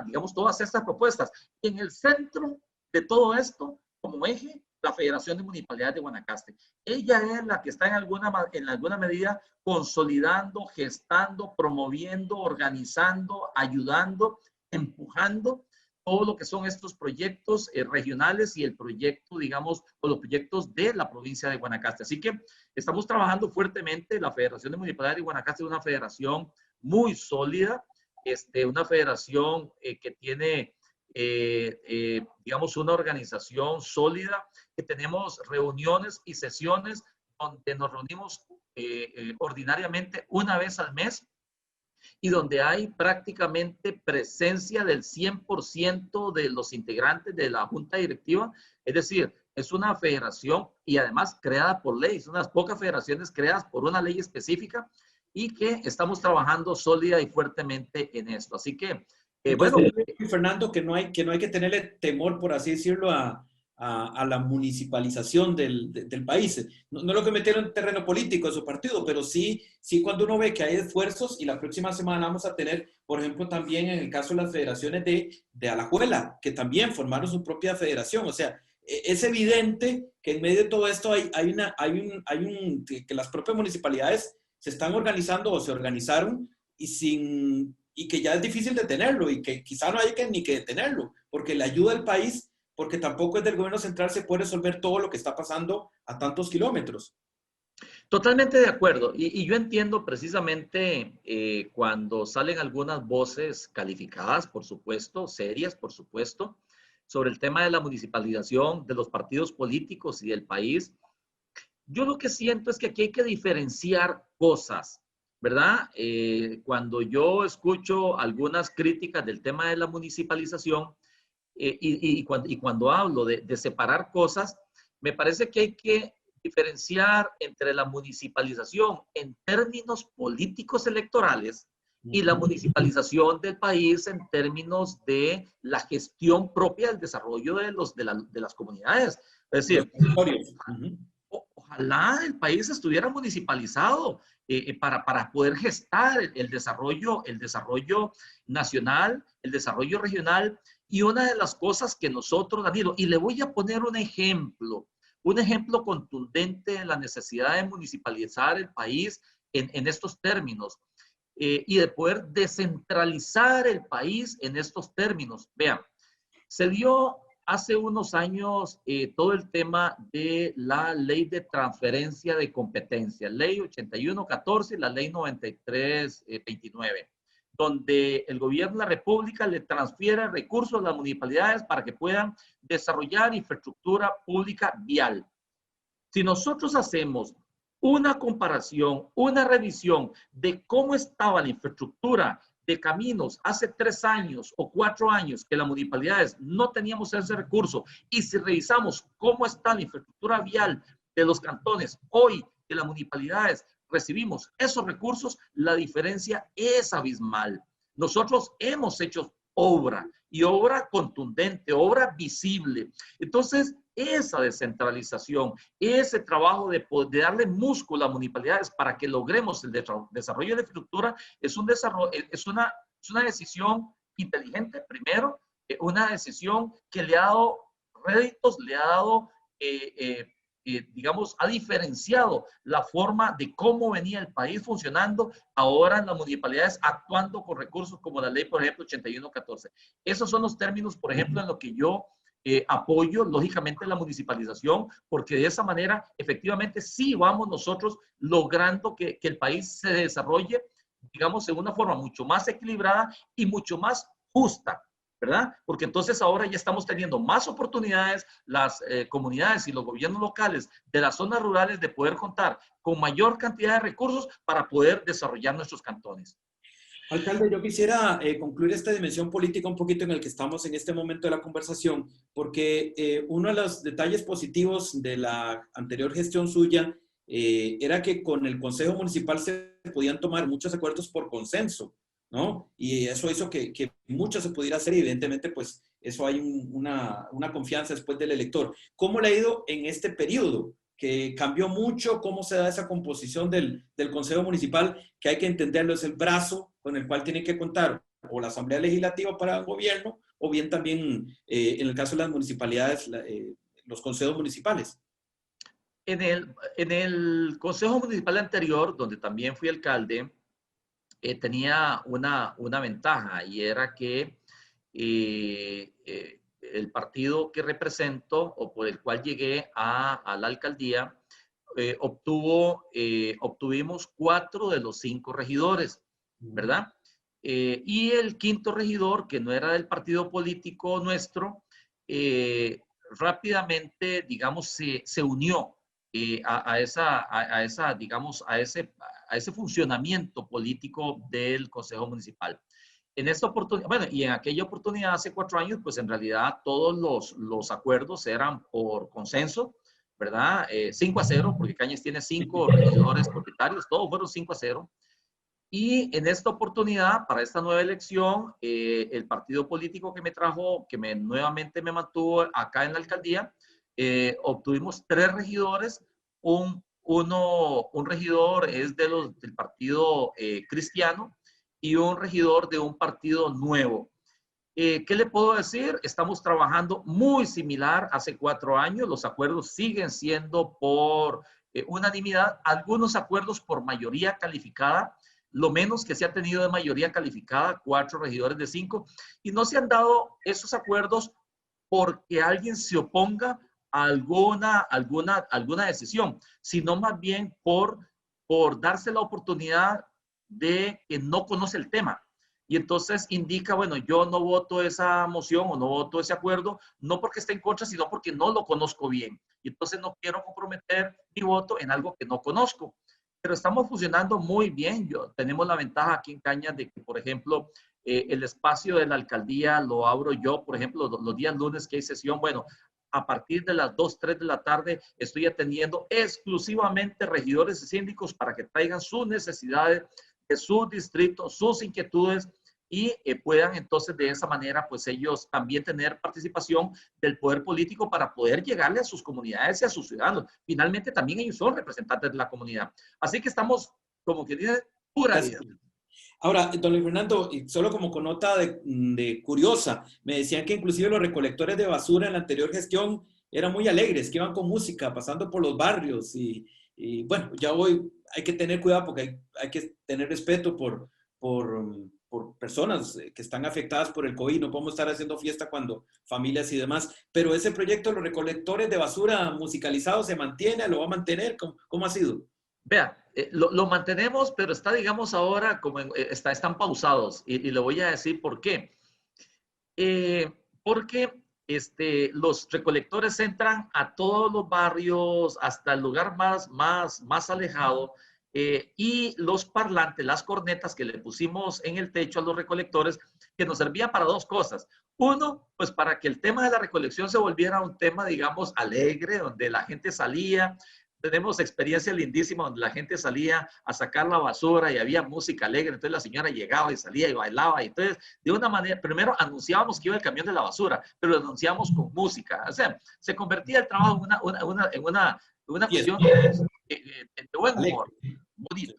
digamos, todas estas propuestas. Y en el centro de todo esto, como eje, la Federación de Municipalidades de Guanacaste. Ella es la que está en alguna medida consolidando, gestando, promoviendo, organizando, ayudando, empujando todo lo que son estos proyectos regionales y el proyecto, digamos, o los proyectos de la provincia de Guanacaste. Así que estamos trabajando fuertemente. La Federación de Municipalidades de Guanacaste es una federación muy sólida, una federación que tiene, digamos, una organización sólida, que tenemos reuniones y sesiones donde nos reunimos ordinariamente una vez al mes, y donde hay prácticamente presencia del 100% de los integrantes de la junta directiva. Es decir, es una federación y además creada por ley, es unas pocas federaciones creadas por una ley específica, y que estamos trabajando sólida y fuertemente en esto. Así que, Entonces, bueno. Fernando, que no hay que tenerle temor, por así decirlo, a la municipalización del país. No, no lo que metieron en terreno político a su partido, pero sí, sí cuando uno ve que hay esfuerzos y la próxima semana vamos a tener, por ejemplo, también en el caso de las federaciones de Alajuela, que también formaron su propia federación. O sea, es evidente que en medio de todo esto que las propias municipalidades se están organizando o se organizaron y que ya es difícil detenerlo y que quizá no hay ni que detenerlo, porque le ayuda al país, porque tampoco es del gobierno central se puede resolver todo lo que está pasando a tantos kilómetros. Totalmente de acuerdo. Y yo entiendo precisamente cuando salen algunas voces calificadas, por supuesto, serias, por supuesto, sobre el tema de la municipalización de los partidos políticos y del país. Yo lo que siento es que aquí hay que diferenciar cosas, ¿verdad? Cuando yo escucho algunas críticas del tema de la municipalización y cuando hablo de separar cosas, me parece que hay que diferenciar entre la municipalización en términos políticos electorales y la municipalización del país en términos de la gestión propia del desarrollo de las comunidades. Es decir, ojalá el país estuviera municipalizado para poder gestar el desarrollo nacional, el desarrollo regional. Y una de las cosas que nosotros, Danilo, y le voy a poner un ejemplo contundente de la necesidad de municipalizar el país en estos términos y de poder descentralizar el país en estos términos. Vean, se dio hace unos años todo el tema de la ley de transferencia de competencias, ley 8114 y la ley 9329, donde el gobierno de la República le transfiere recursos a las municipalidades para que puedan desarrollar infraestructura pública vial. Si nosotros hacemos una comparación, una revisión de cómo estaba la infraestructura de caminos hace 3 años o 4 años que las municipalidades no teníamos ese recurso, y si revisamos cómo está la infraestructura vial de los cantones hoy que las municipalidades recibimos esos recursos, la diferencia es abismal. Nosotros hemos hecho obra y obra contundente, obra visible. Entonces, esa descentralización, ese trabajo de darle músculo a las municipalidades para que logremos el desarrollo de la infraestructura es una decisión inteligente, primero, una decisión que le ha dado réditos, le ha dado, digamos, ha diferenciado la forma de cómo venía el país funcionando ahora en las municipalidades actuando con recursos como la ley, por ejemplo, 8114. Esos son los términos, por ejemplo, en lo que yo apoyo, lógicamente, la municipalización, porque de esa manera, efectivamente, sí vamos nosotros logrando que el país se desarrolle, digamos, en una forma mucho más equilibrada y mucho más justa, ¿verdad? Porque entonces ahora ya estamos teniendo más oportunidades las comunidades y los gobiernos locales de las zonas rurales de poder contar con mayor cantidad de recursos para poder desarrollar nuestros cantones. Alcalde, yo quisiera concluir esta dimensión política un poquito en el que estamos en este momento de la conversación, porque uno de los detalles positivos de la anterior gestión suya era que con el Consejo Municipal se podían tomar muchos acuerdos por consenso, ¿no? Y eso hizo que mucho se pudiera hacer y evidentemente pues eso hay una confianza después del elector. ¿Cómo le ha ido en este periodo? Que cambió mucho cómo se da esa composición del Consejo Municipal, que hay que entenderlo, es el brazo con el cual tiene que contar o la Asamblea Legislativa para el gobierno, o bien también, en el caso de las municipalidades, los consejos municipales. En el Consejo Municipal anterior, donde también fui alcalde, tenía una ventaja, y era que el partido que represento o por el cual llegué a la alcaldía, obtuvimos 4 de los 5 regidores, ¿verdad? Y el 5.º regidor, que no era del partido político nuestro, rápidamente, digamos, se unió a ese funcionamiento político del Consejo Municipal. En esta oportunidad, bueno, y en aquella oportunidad hace 4 años, pues en realidad todos los acuerdos eran por consenso, ¿verdad? 5-0, porque Cañas tiene 5 regidores propietarios, todos fueron 5-0. Y en esta oportunidad, para esta nueva elección, el partido político que me trajo, nuevamente me mantuvo acá en la alcaldía, obtuvimos 3 regidores. Un regidor es del partido cristiano y un regidor de un partido nuevo. ¿Qué le puedo decir? Estamos trabajando muy similar hace 4 años. Los acuerdos siguen siendo por unanimidad, algunos acuerdos por mayoría calificada, lo menos que se ha tenido de mayoría calificada, 4 regidores de 5, y no se han dado esos acuerdos porque alguien se oponga a alguna decisión, sino más bien por darse la oportunidad de que no conoce el tema. Y entonces indica, bueno, yo no voto esa moción o no voto ese acuerdo, no porque esté en contra, sino porque no lo conozco bien. Y entonces no quiero comprometer mi voto en algo que no conozco. Pero estamos funcionando muy bien. Tenemos la ventaja aquí en Cañas de que, por ejemplo, el espacio de la alcaldía lo abro yo, por ejemplo, los días lunes que hay sesión, bueno, a partir de las 2, 3 de la tarde estoy atendiendo exclusivamente regidores y síndicos para que traigan sus necesidades de sus distritos, sus inquietudes y puedan entonces de esa manera pues ellos también tener participación del poder político para poder llegarle a sus comunidades y a sus ciudadanos. Finalmente también ellos son representantes de la comunidad. Así que estamos, como que dice, pura vida. Ahora, don Luis Fernando, solo como con nota de curiosa, me decían que inclusive los recolectores de basura en la anterior gestión eran muy alegres, que iban con música, pasando por los barrios y bueno, ya hoy hay que tener cuidado porque hay que tener respeto por personas que están afectadas por el COVID. No podemos estar haciendo fiesta cuando familias y demás. Pero ese proyecto de los recolectores de basura musicalizados se mantiene, lo va a mantener. ¿Cómo ha sido? Vea, lo mantenemos, pero está, digamos, ahora como están pausados. Y le voy a decir por qué. Porque los recolectores entran a todos los barrios, hasta el lugar más alejado, y los parlantes, las cornetas que le pusimos en el techo a los recolectores, que nos servían para 2 cosas. Uno, pues para que el tema de la recolección se volviera un tema, digamos, alegre, donde la gente salía. Tenemos experiencia lindísima donde la gente salía a sacar la basura y había música alegre, entonces la señora llegaba y salía y bailaba, y entonces de una manera, primero anunciábamos que iba el camión de la basura, pero lo anunciábamos con música, o sea, se convertía el trabajo en una cuestión de buen humor, bonito.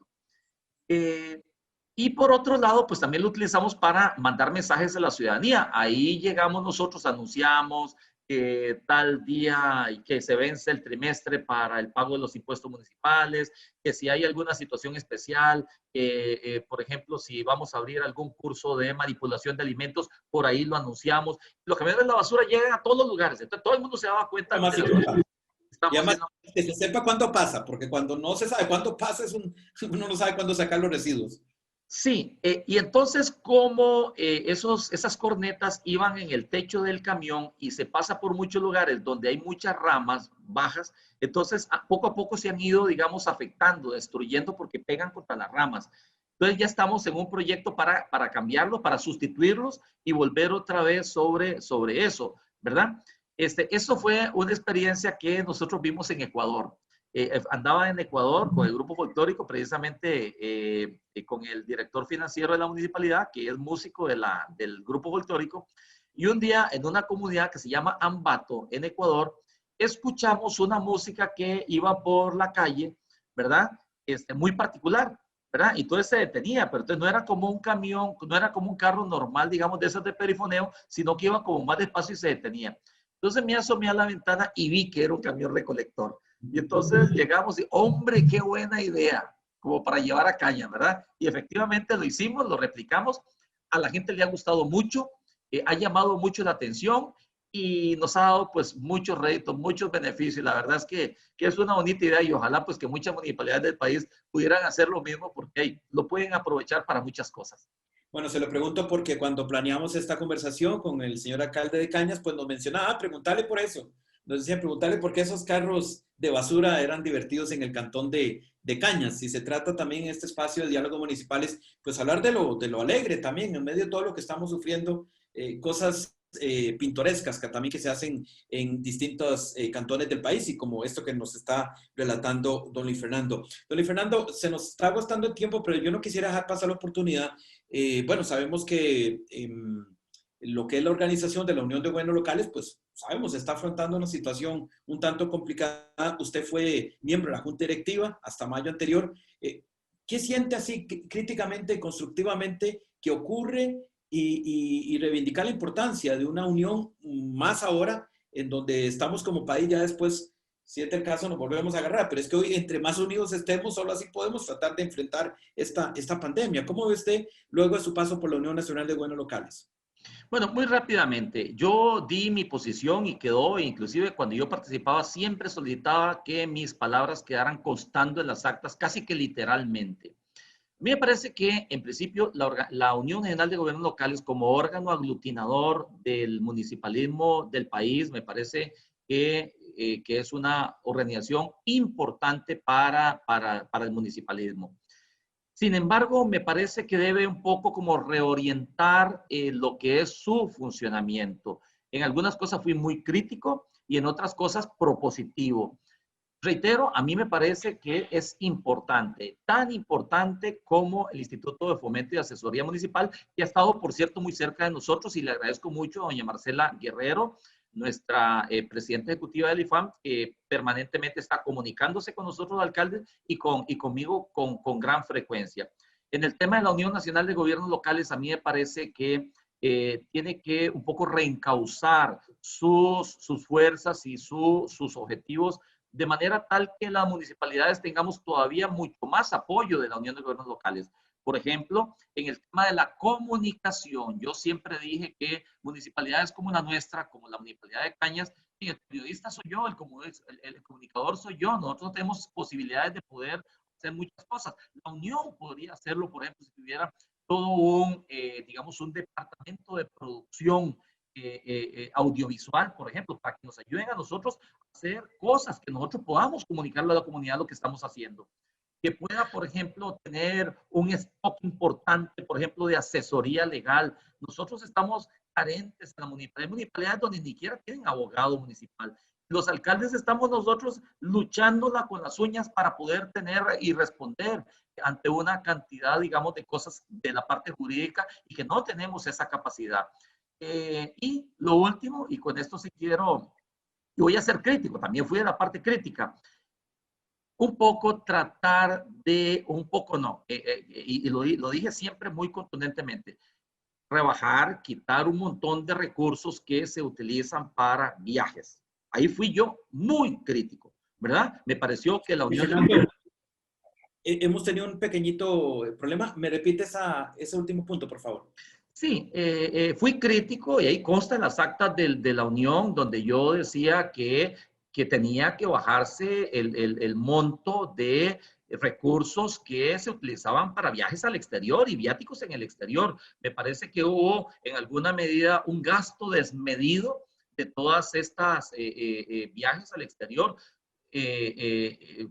Y por otro lado, pues también lo utilizamos para mandar mensajes a la ciudadanía. Ahí llegamos nosotros, anunciamos que tal día y que se vence el trimestre para el pago de los impuestos municipales, que si hay alguna situación especial, por ejemplo, si vamos a abrir algún curso de manipulación de alimentos, por ahí lo anunciamos. Los camiones de la basura llegan a todos los lugares, entonces todo el mundo se daba cuenta. Y además, que se sepa cuándo pasa, porque cuando no se sabe cuándo pasa, uno no sabe cuándo sacar los residuos. Sí, y entonces como esas cornetas iban en el techo del camión y se pasa por muchos lugares donde hay muchas ramas bajas, entonces poco a poco se han ido, digamos, afectando, destruyendo porque pegan contra las ramas. Entonces ya estamos en un proyecto para cambiarlo, para sustituirlos y volver otra vez sobre eso, ¿verdad? Eso fue una experiencia que nosotros vimos en Ecuador. Andaba en Ecuador con el grupo folclórico, precisamente con el director financiero de la municipalidad, que es músico del grupo folclórico, y un día en una comunidad que se llama Ambato, en Ecuador, escuchamos una música que iba por la calle, ¿verdad? Muy particular, ¿verdad? Y entonces se detenía, pero entonces no era como un camión, no era como un carro normal, digamos, de esos de perifoneo, sino que iba como más despacio y se detenía. Entonces me asomé a la ventana y vi que era un camión recolector. Y entonces llegamos y, hombre, qué buena idea, como para llevar a Caña, ¿verdad? Y efectivamente lo hicimos, lo replicamos, a la gente le ha gustado mucho, ha llamado mucho la atención y nos ha dado pues muchos réditos, muchos beneficios. La verdad es que es una bonita idea y ojalá pues que muchas municipalidades del país pudieran hacer lo mismo porque hey, lo pueden aprovechar para muchas cosas. Bueno, se lo pregunto porque cuando planeamos esta conversación con el señor alcalde de Cañas, pues nos mencionaba, preguntarle por eso. Nos decía, preguntarle por qué esos carros de basura eran divertidos en el cantón de Cañas. Si se trata también en este espacio de diálogos municipales, pues hablar de lo alegre también, en medio de todo lo que estamos sufriendo, cosas pintorescas que también que se hacen en distintos cantones del país y como esto que nos está relatando don Luis Fernando. Don Luis Fernando, se nos está agotando el tiempo, pero yo no quisiera dejar pasar la oportunidad. Bueno, sabemos que lo que es la organización de la Unión de Gobiernos Locales, pues sabemos, está afrontando una situación un tanto complicada. Usted fue miembro de la Junta Directiva hasta mayo anterior. ¿Qué siente así críticamente y constructivamente que ocurre y reivindicar la importancia de una unión más ahora en donde estamos como país? Ya después, si es el caso, nos volvemos a agarrar, pero es que hoy entre más unidos estemos, solo así podemos tratar de enfrentar esta pandemia. ¿Cómo ve usted luego de su paso por la Unión Nacional de Gobiernos Locales? Bueno, muy rápidamente, yo di mi posición y quedó, inclusive cuando yo participaba, siempre solicitaba que mis palabras quedaran constando en las actas, casi que literalmente. A mí me parece que, en principio, la Unión General de Gobiernos Locales, como órgano aglutinador del municipalismo del país, me parece que es una organización importante para el municipalismo. Sin embargo, me parece que debe un poco como reorientar lo que es su funcionamiento. En algunas cosas fui muy crítico y en otras cosas propositivo. Reitero, a mí me parece que es importante, tan importante como el Instituto de Fomento y Asesoría Municipal, que ha estado, por cierto, muy cerca de nosotros y le agradezco mucho a doña Marcela Guerrero, nuestra presidenta ejecutiva del IFAM, que permanentemente está comunicándose con nosotros, alcaldes, y conmigo con gran frecuencia. En el tema de la Unión Nacional de Gobiernos Locales, a mí me parece que tiene que un poco reencauzar sus fuerzas y sus objetivos de manera tal que las municipalidades tengamos todavía mucho más apoyo de la Unión de Gobiernos Locales. Por ejemplo, en el tema de la comunicación, yo siempre dije que municipalidades como la nuestra, como la Municipalidad de Cañas, y el periodista soy yo, el comunicador soy yo, nosotros tenemos posibilidades de poder hacer muchas cosas. La Unión podría hacerlo, por ejemplo, si tuviera todo digamos, un departamento de producción audiovisual, por ejemplo, para que nos ayuden a nosotros a hacer cosas que nosotros podamos comunicarle a la comunidad lo que estamos haciendo. Que pueda, por ejemplo, tener un stock importante, por ejemplo, de asesoría legal. Nosotros estamos carentes en la municipalidad. Hay municipalidades donde ni siquiera tienen abogado municipal. Los alcaldes estamos nosotros luchándola con las uñas para poder tener y responder ante una cantidad, digamos, de cosas de la parte jurídica y que no tenemos esa capacidad. Y lo último, y con esto sí quiero, y voy a ser crítico, también fui de la parte crítica, un poco tratar de, un poco no, y lo dije siempre muy contundentemente, rebajar, quitar un montón de recursos que se utilizan para viajes. Ahí fui yo muy crítico, ¿verdad? Me pareció que la Unión Fernando, hemos tenido un pequeñito problema. ¿Me repite ese último punto, por favor? Sí, fui crítico y ahí consta en las actas de la Unión donde yo decía que tenía que bajarse el monto de recursos que se utilizaban para viajes al exterior y viáticos en el exterior. Me parece que hubo en alguna medida un gasto desmedido de todas estas viajes al exterior. Eh, eh,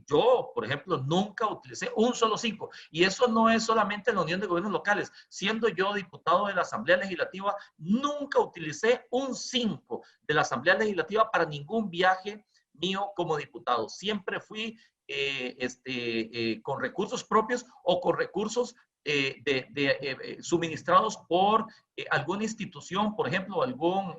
yo, por ejemplo, nunca utilicé un solo 5. Y eso no es solamente en la Unión de Gobiernos Locales. Siendo yo diputado de la Asamblea Legislativa, nunca utilicé un 5 de la Asamblea Legislativa para ningún viaje mío como diputado. Siempre fui con recursos propios o con recursos suministrados por alguna institución, por ejemplo, algún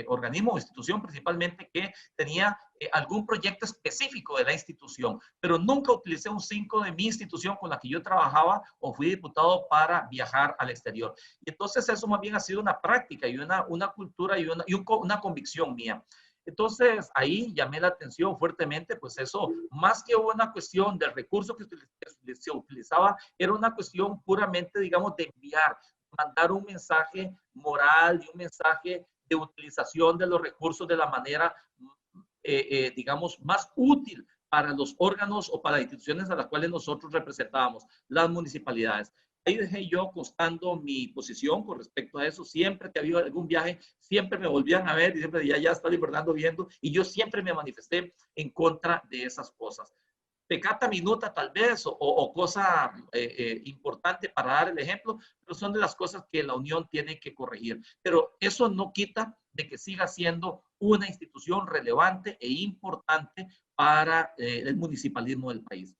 organismo o institución principalmente que tenía algún proyecto específico de la institución, pero nunca utilicé un 5 de mi institución con la que yo trabajaba o fui diputado para viajar al exterior. Y entonces eso más bien ha sido una práctica y una cultura y una convicción mía. Entonces, ahí llamé la atención fuertemente, pues eso, más que una cuestión del recurso que se utilizaba, era una cuestión puramente, digamos, de enviar, mandar un mensaje moral y un mensaje de utilización de los recursos de la manera, digamos, más útil para los órganos o para las instituciones a las cuales nosotros representábamos, las municipalidades. Ahí dejé yo constando mi posición con respecto a eso. Siempre que había algún viaje, siempre me volvían a ver y siempre ya está Fernando viendo. Y yo siempre me manifesté en contra de esas cosas. pecata minuta tal vez, o cosa importante para dar el ejemplo, pero son de las cosas que la Unión tiene que corregir. Pero eso no quita de que siga siendo una institución relevante e importante para el municipalismo del país.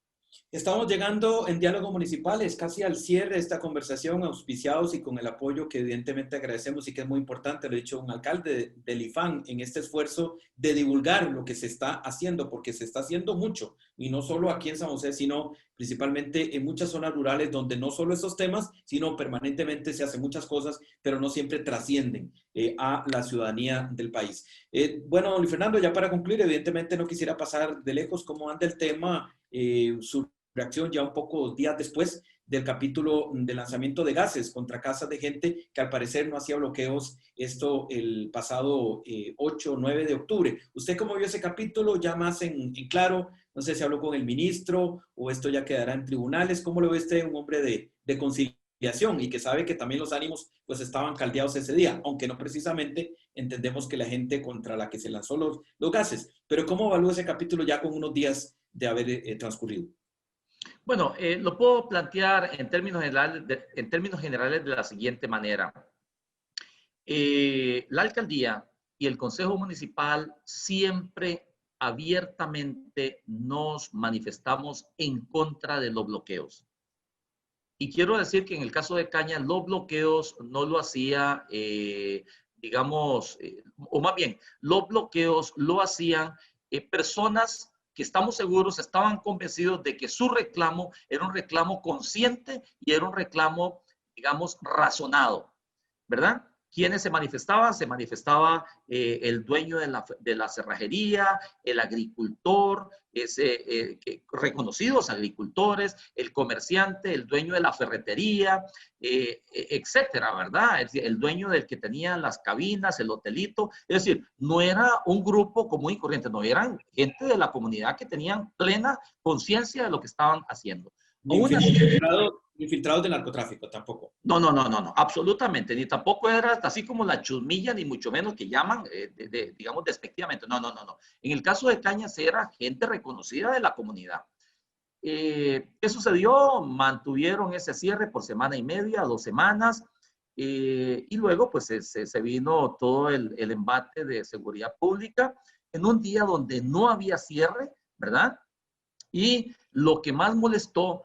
Estamos llegando en Diálogos Municipales casi al cierre de esta conversación, auspiciados y con el apoyo que evidentemente agradecemos y que es muy importante, lo ha dicho un alcalde del IFAN, en este esfuerzo de divulgar lo que se está haciendo, porque se está haciendo mucho, y no solo aquí en San José, sino principalmente en muchas zonas rurales donde no solo esos temas, sino permanentemente se hacen muchas cosas, pero no siempre trascienden a la ciudadanía del país. Bueno, Luis Fernando, ya para concluir, evidentemente no quisiera pasar de lejos cómo anda el tema, su reacción ya un poco días después del capítulo de lanzamiento de gases contra casas de gente que al parecer no hacía bloqueos, esto el pasado 8 o 9 de octubre. ¿Usted cómo vio ese capítulo ya más en claro? No sé si habló con el ministro o esto ya quedará en tribunales. ¿Cómo lo ve usted, un hombre de conciliación y que sabe que también los ánimos pues estaban caldeados ese día, aunque no precisamente entendemos que la gente contra la que se lanzó los gases? Pero ¿cómo evalúa ese capítulo ya con unos días de haber transcurrido? Bueno, lo puedo plantear en términos generales de la siguiente manera. La alcaldía y el consejo municipal siempre abiertamente nos manifestamos en contra de los bloqueos. Y quiero decir que en el caso de Caña, los bloqueos no lo hacía, digamos, o más bien, los bloqueos lo hacían personas que estamos seguros, estaban convencidos de que su reclamo era un reclamo consciente y era un reclamo, digamos, razonado, ¿verdad? ¿Quiénes se manifestaban? Se manifestaba el dueño de la cerrajería, el agricultor, reconocidos agricultores, el comerciante, el dueño de la ferretería, etcétera, ¿verdad? Es decir, el dueño del que tenía las cabinas, el hotelito. Es decir, no era un grupo común y corriente, no, eran gente de la comunidad que tenían plena conciencia de lo que estaban haciendo. Ni infiltrados del narcotráfico, tampoco. No, no, no, no, no, absolutamente, ni tampoco era así como la chusmilla, ni mucho menos que llaman, digamos, despectivamente. No, no, no, no. En el caso de Cañas era gente reconocida de la comunidad. ¿Qué sucedió? Mantuvieron ese cierre por semana y media, 2 semanas, y luego pues se vino todo el embate de seguridad pública en un día donde no había cierre, ¿verdad? Y lo que más molestó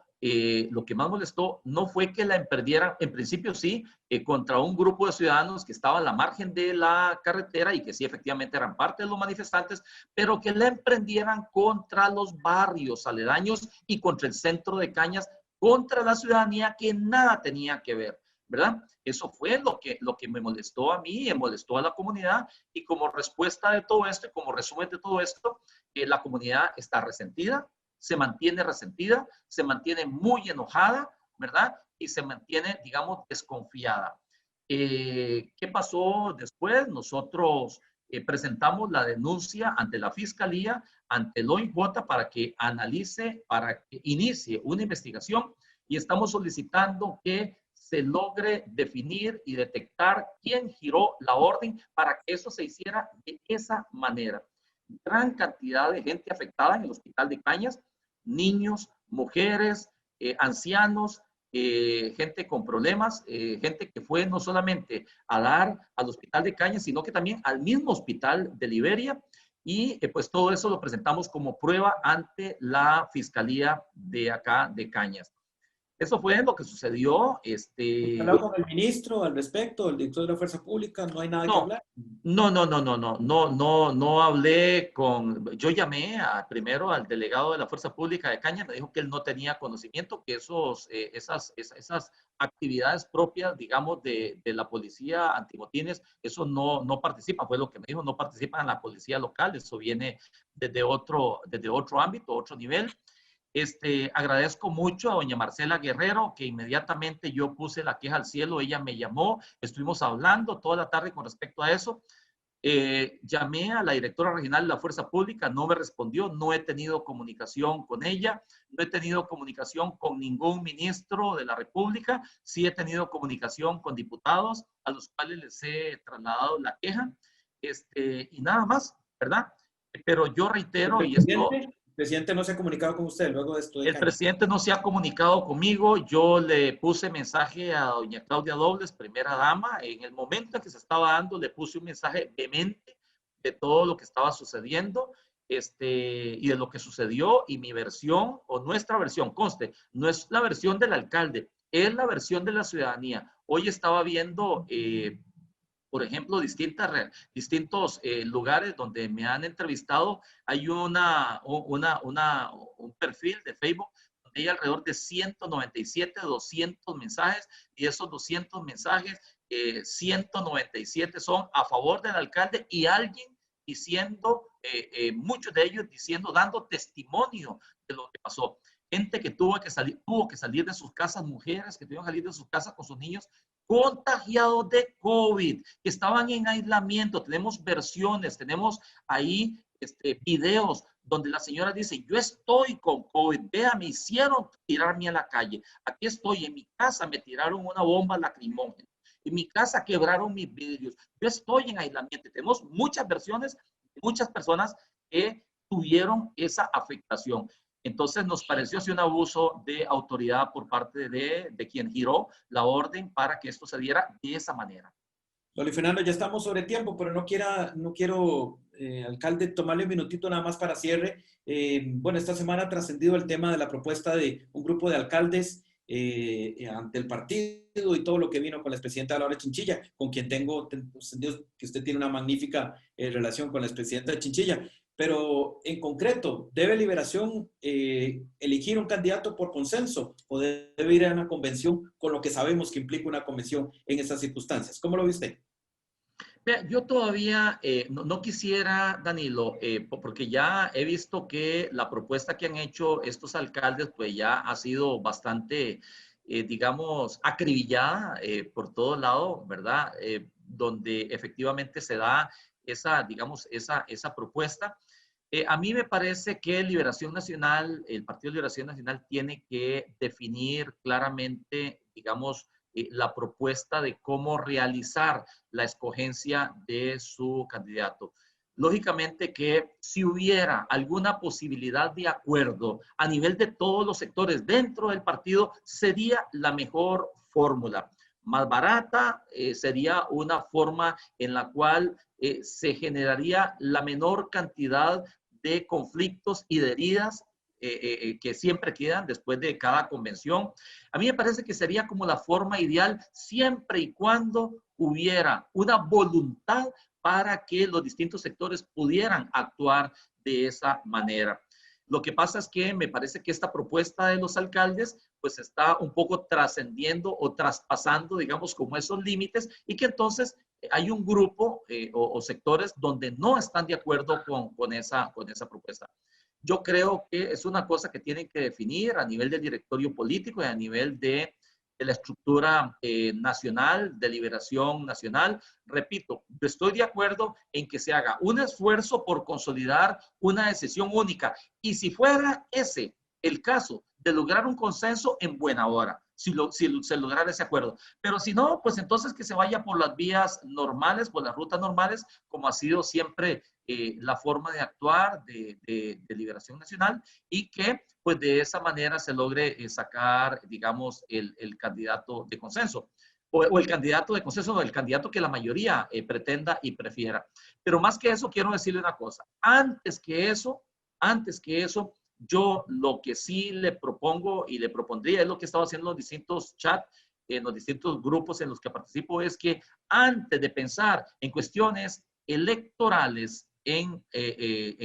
no fue que la emprendieran, en principio sí, contra un grupo de ciudadanos que estaba a la margen de la carretera y que sí efectivamente eran parte de los manifestantes, pero que la emprendieran contra los barrios aledaños y contra el centro de Cañas, contra la ciudadanía que nada tenía que ver, ¿verdad? Eso fue lo que me molestó a mí, me molestó a la comunidad, y como respuesta de todo esto y como resumen de todo esto, la comunidad está resentida, se mantiene resentida, se mantiene muy enojada, ¿verdad? Y se mantiene, digamos, desconfiada. ¿Qué pasó después? Nosotros presentamos la denuncia ante la Fiscalía, ante el OIJ, para que analice, para que inicie una investigación, y estamos solicitando que se logre definir y detectar quién giró la orden para que eso se hiciera de esa manera. Gran cantidad de gente afectada en el hospital de Cañas, niños, mujeres, ancianos, gente con problemas, gente que fue no solamente a dar al hospital de Cañas, sino que también al mismo hospital de Liberia, y pues todo eso lo presentamos como prueba ante la Fiscalía de acá de Cañas. Eso fue lo que sucedió. ¿Habló con el ministro al respecto, el director de la Fuerza Pública? ¿No hay nada que No, hablar? no hablé con, yo llamé primero al delegado de la Fuerza Pública de Cañas, me dijo que él no tenía conocimiento, que esas actividades propias, digamos, de la policía antimotines, eso no participa, fue lo que me dijo, no participa en la policía local, eso viene desde otro ámbito, otro nivel. Agradezco mucho a doña Marcela Guerrero, que inmediatamente yo puse la queja al cielo, ella me llamó, estuvimos hablando toda la tarde con respecto a eso. Llamé a la directora regional de la Fuerza Pública, no me respondió, no he tenido comunicación con ella, no he tenido comunicación con ningún ministro de la República, sí he tenido comunicación con diputados a los cuales les he trasladado la queja, y nada más, ¿verdad? Pero yo reitero, y esto, presidente no se ha comunicado con usted luego de esto de El Caña. presidente no se ha comunicado conmigo. Yo le puse mensaje a doña Claudia Dobles, primera dama. En el momento en que se estaba dando, le puse un mensaje vehemente de todo lo que estaba sucediendo y de lo que sucedió. Y mi versión, o nuestra versión, conste, no es la versión del alcalde, es la versión de la ciudadanía. Hoy estaba viendo por ejemplo, distintos lugares donde me han entrevistado. Hay un perfil de Facebook donde hay alrededor de 197, 200 mensajes, y esos 200 mensajes, 197 son a favor del alcalde y alguien diciendo, muchos de ellos diciendo, dando testimonio de lo que pasó. Gente que tuvo que salir de sus casas, mujeres que tuvieron que salir de sus casas con sus niños contagiados de COVID, que estaban en aislamiento. Tenemos versiones, tenemos ahí videos donde la señora dice, yo estoy con COVID, vea, me hicieron tirarme a la calle, aquí estoy, en mi casa me tiraron una bomba lacrimógena, en mi casa quebraron mis vidrios, yo estoy en aislamiento. Tenemos muchas versiones de muchas personas que tuvieron esa afectación. Entonces nos pareció así un abuso de autoridad por parte de quien giró la orden para que esto se diera de esa manera. Don Luis Fernando, ya estamos sobre tiempo, pero no quiero, alcalde, tomarle un minutito nada más para cierre. Bueno, esta semana ha trascendido el tema de la propuesta de un grupo de alcaldes ante el partido y todo lo que vino con la expresidenta Laura Chinchilla, con quien tengo entendido que usted tiene una magnífica relación con la expresidenta Chinchilla. Pero en concreto, ¿debe Liberación elegir un candidato por consenso o debe ir a una convención con lo que sabemos que implica una convención en esas circunstancias? ¿Cómo lo ve usted? Mira, yo todavía no quisiera, Danilo, porque ya he visto que la propuesta que han hecho estos alcaldes pues ya ha sido bastante, digamos, acribillada por todo lado, ¿verdad? Donde efectivamente se da esa, digamos, esa propuesta. A mí me parece que Liberación Nacional, el Partido de Liberación Nacional tiene que definir claramente, digamos, la propuesta de cómo realizar la escogencia de su candidato. Lógicamente que si hubiera alguna posibilidad de acuerdo a nivel de todos los sectores dentro del partido, sería la mejor fórmula. Más barata, sería una forma en la cual se generaría la menor cantidad de conflictos y de heridas que siempre quedan después de cada convención. A mí me parece que sería como la forma ideal siempre y cuando hubiera una voluntad para que los distintos sectores pudieran actuar de esa manera. Lo que pasa es que me parece que esta propuesta de los alcaldes pues está un poco trascendiendo o traspasando, digamos, como esos límites, y que entonces hay un grupo o sectores donde no están de acuerdo con esa propuesta. Yo creo que es una cosa que tienen que definir a nivel del directorio político y a nivel de la estructura nacional, de Liberación Nacional. Repito, estoy de acuerdo en que se haga un esfuerzo por consolidar una decisión única. Y si fuera ese el caso de lograr un consenso, en buena hora, si se lograra ese acuerdo. Pero si no, pues entonces que se vaya por las vías normales, por las rutas normales, como ha sido siempre la forma de actuar de Liberación Nacional, y que pues de esa manera se logre sacar, digamos, el candidato de consenso. O el candidato de consenso, no, el candidato que la mayoría pretenda y prefiera. Pero más que eso, quiero decirle una cosa. Antes que eso, yo lo que sí le propongo y le propondría, es lo que he estado haciendo en los distintos chats, en los distintos grupos en los que participo, es que antes de pensar en cuestiones electorales, en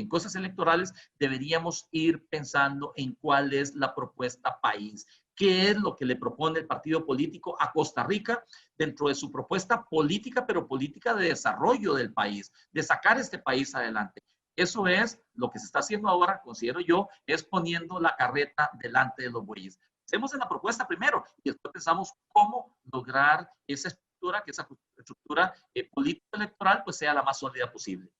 cosas electorales, deberíamos ir pensando en cuál es la propuesta país. ¿Qué es lo que le propone el partido político a Costa Rica dentro de su propuesta política, pero política de desarrollo del país, de sacar este país adelante? Eso es lo que se está haciendo ahora, considero yo, es poniendo la carreta delante de los bueyes. Pensemos en la propuesta primero y después pensamos cómo lograr esa estructura, que esa estructura político-electoral pues sea la más sólida posible.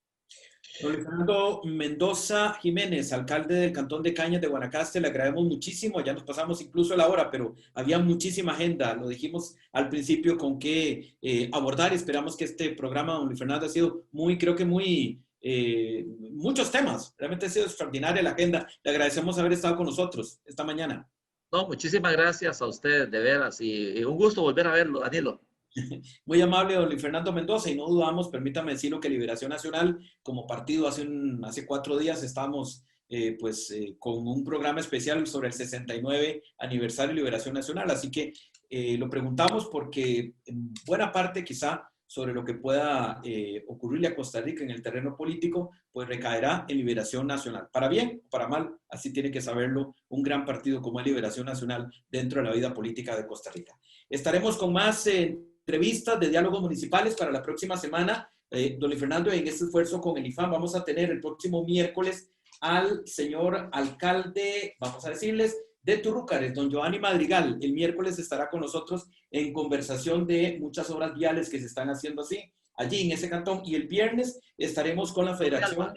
Don Fernando Mendoza Jiménez, alcalde del Cantón de Cañas de Guanacaste, le agradecemos muchísimo, ya nos pasamos incluso la hora, pero había muchísima agenda, lo dijimos al principio con qué abordar, y esperamos que este programa, don Luis Fernando, ha sido muy, creo que muy muchos temas. Realmente ha sido extraordinaria la agenda. Le agradecemos haber estado con nosotros esta mañana. No, muchísimas gracias a ustedes, de veras, y un gusto volver a verlo, Danilo. Muy amable, don Luis Fernando Mendoza, y no dudamos, permítame decirlo, que Liberación Nacional, como partido, hace 4 días estamos con un programa especial sobre el 69 aniversario de Liberación Nacional, así que lo preguntamos porque en buena parte quizá sobre lo que pueda ocurrirle a Costa Rica en el terreno político, pues recaerá en Liberación Nacional. Para bien o para mal, así tiene que saberlo un gran partido como es Liberación Nacional dentro de la vida política de Costa Rica. Estaremos con más entrevistas de diálogos municipales para la próxima semana. Don Luis Fernando, en este esfuerzo con el IFAM vamos a tener el próximo miércoles al señor alcalde, vamos a decirles, de Turrucares, don Giovanni Madrigal. El miércoles estará con nosotros en conversación de muchas obras viales que se están haciendo allí en ese cantón. Y el viernes estaremos con la Federación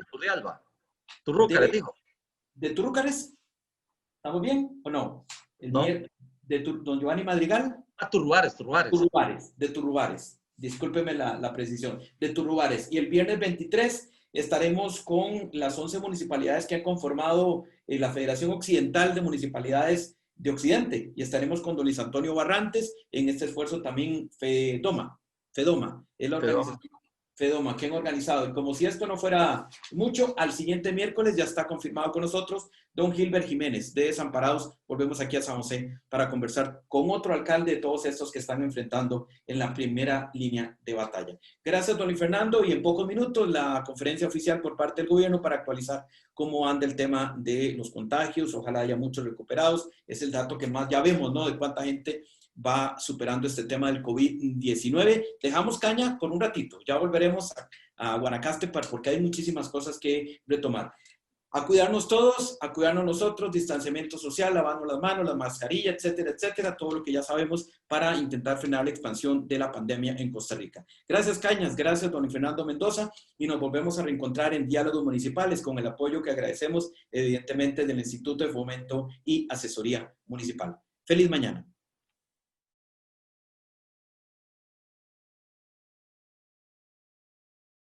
Turrucares, dijo. ¿De Turrucares? ¿Estamos bien o no? No. Don Giovanni Madrigal. Turrubares. De Turrubares. Discúlpeme la precisión. De Turrubares. Y el viernes 23 estaremos con las 11 municipalidades que han conformado la Federación Occidental de Municipalidades de Occidente. Y estaremos con don Luis Antonio Barrantes en este esfuerzo también FEDOMA, es la organización FEDOMA que han organizado. Y como si esto no fuera mucho, al siguiente miércoles ya está confirmado con nosotros don Gilbert Jiménez de Desamparados. Volvemos aquí a San José para conversar con otro alcalde de todos estos que están enfrentando en la primera línea de batalla. Gracias, don Luis Fernando. Y en pocos minutos la conferencia oficial por parte del gobierno para actualizar cómo anda el tema de los contagios. Ojalá haya muchos recuperados. Es el dato que más ya vemos, ¿no? De cuánta gente va superando este tema del COVID-19. Dejamos caña por un ratito. Ya volveremos a Guanacaste porque hay muchísimas cosas que retomar. A cuidarnos todos, a cuidarnos nosotros, distanciamiento social, lavando las manos, la mascarilla, etcétera, etcétera, todo lo que ya sabemos para intentar frenar la expansión de la pandemia en Costa Rica. Gracias, Cañas, gracias, don Fernando Mendoza, y nos volvemos a reencontrar en Diálogos Municipales con el apoyo que agradecemos, evidentemente, del Instituto de Fomento y Asesoría Municipal. Feliz mañana.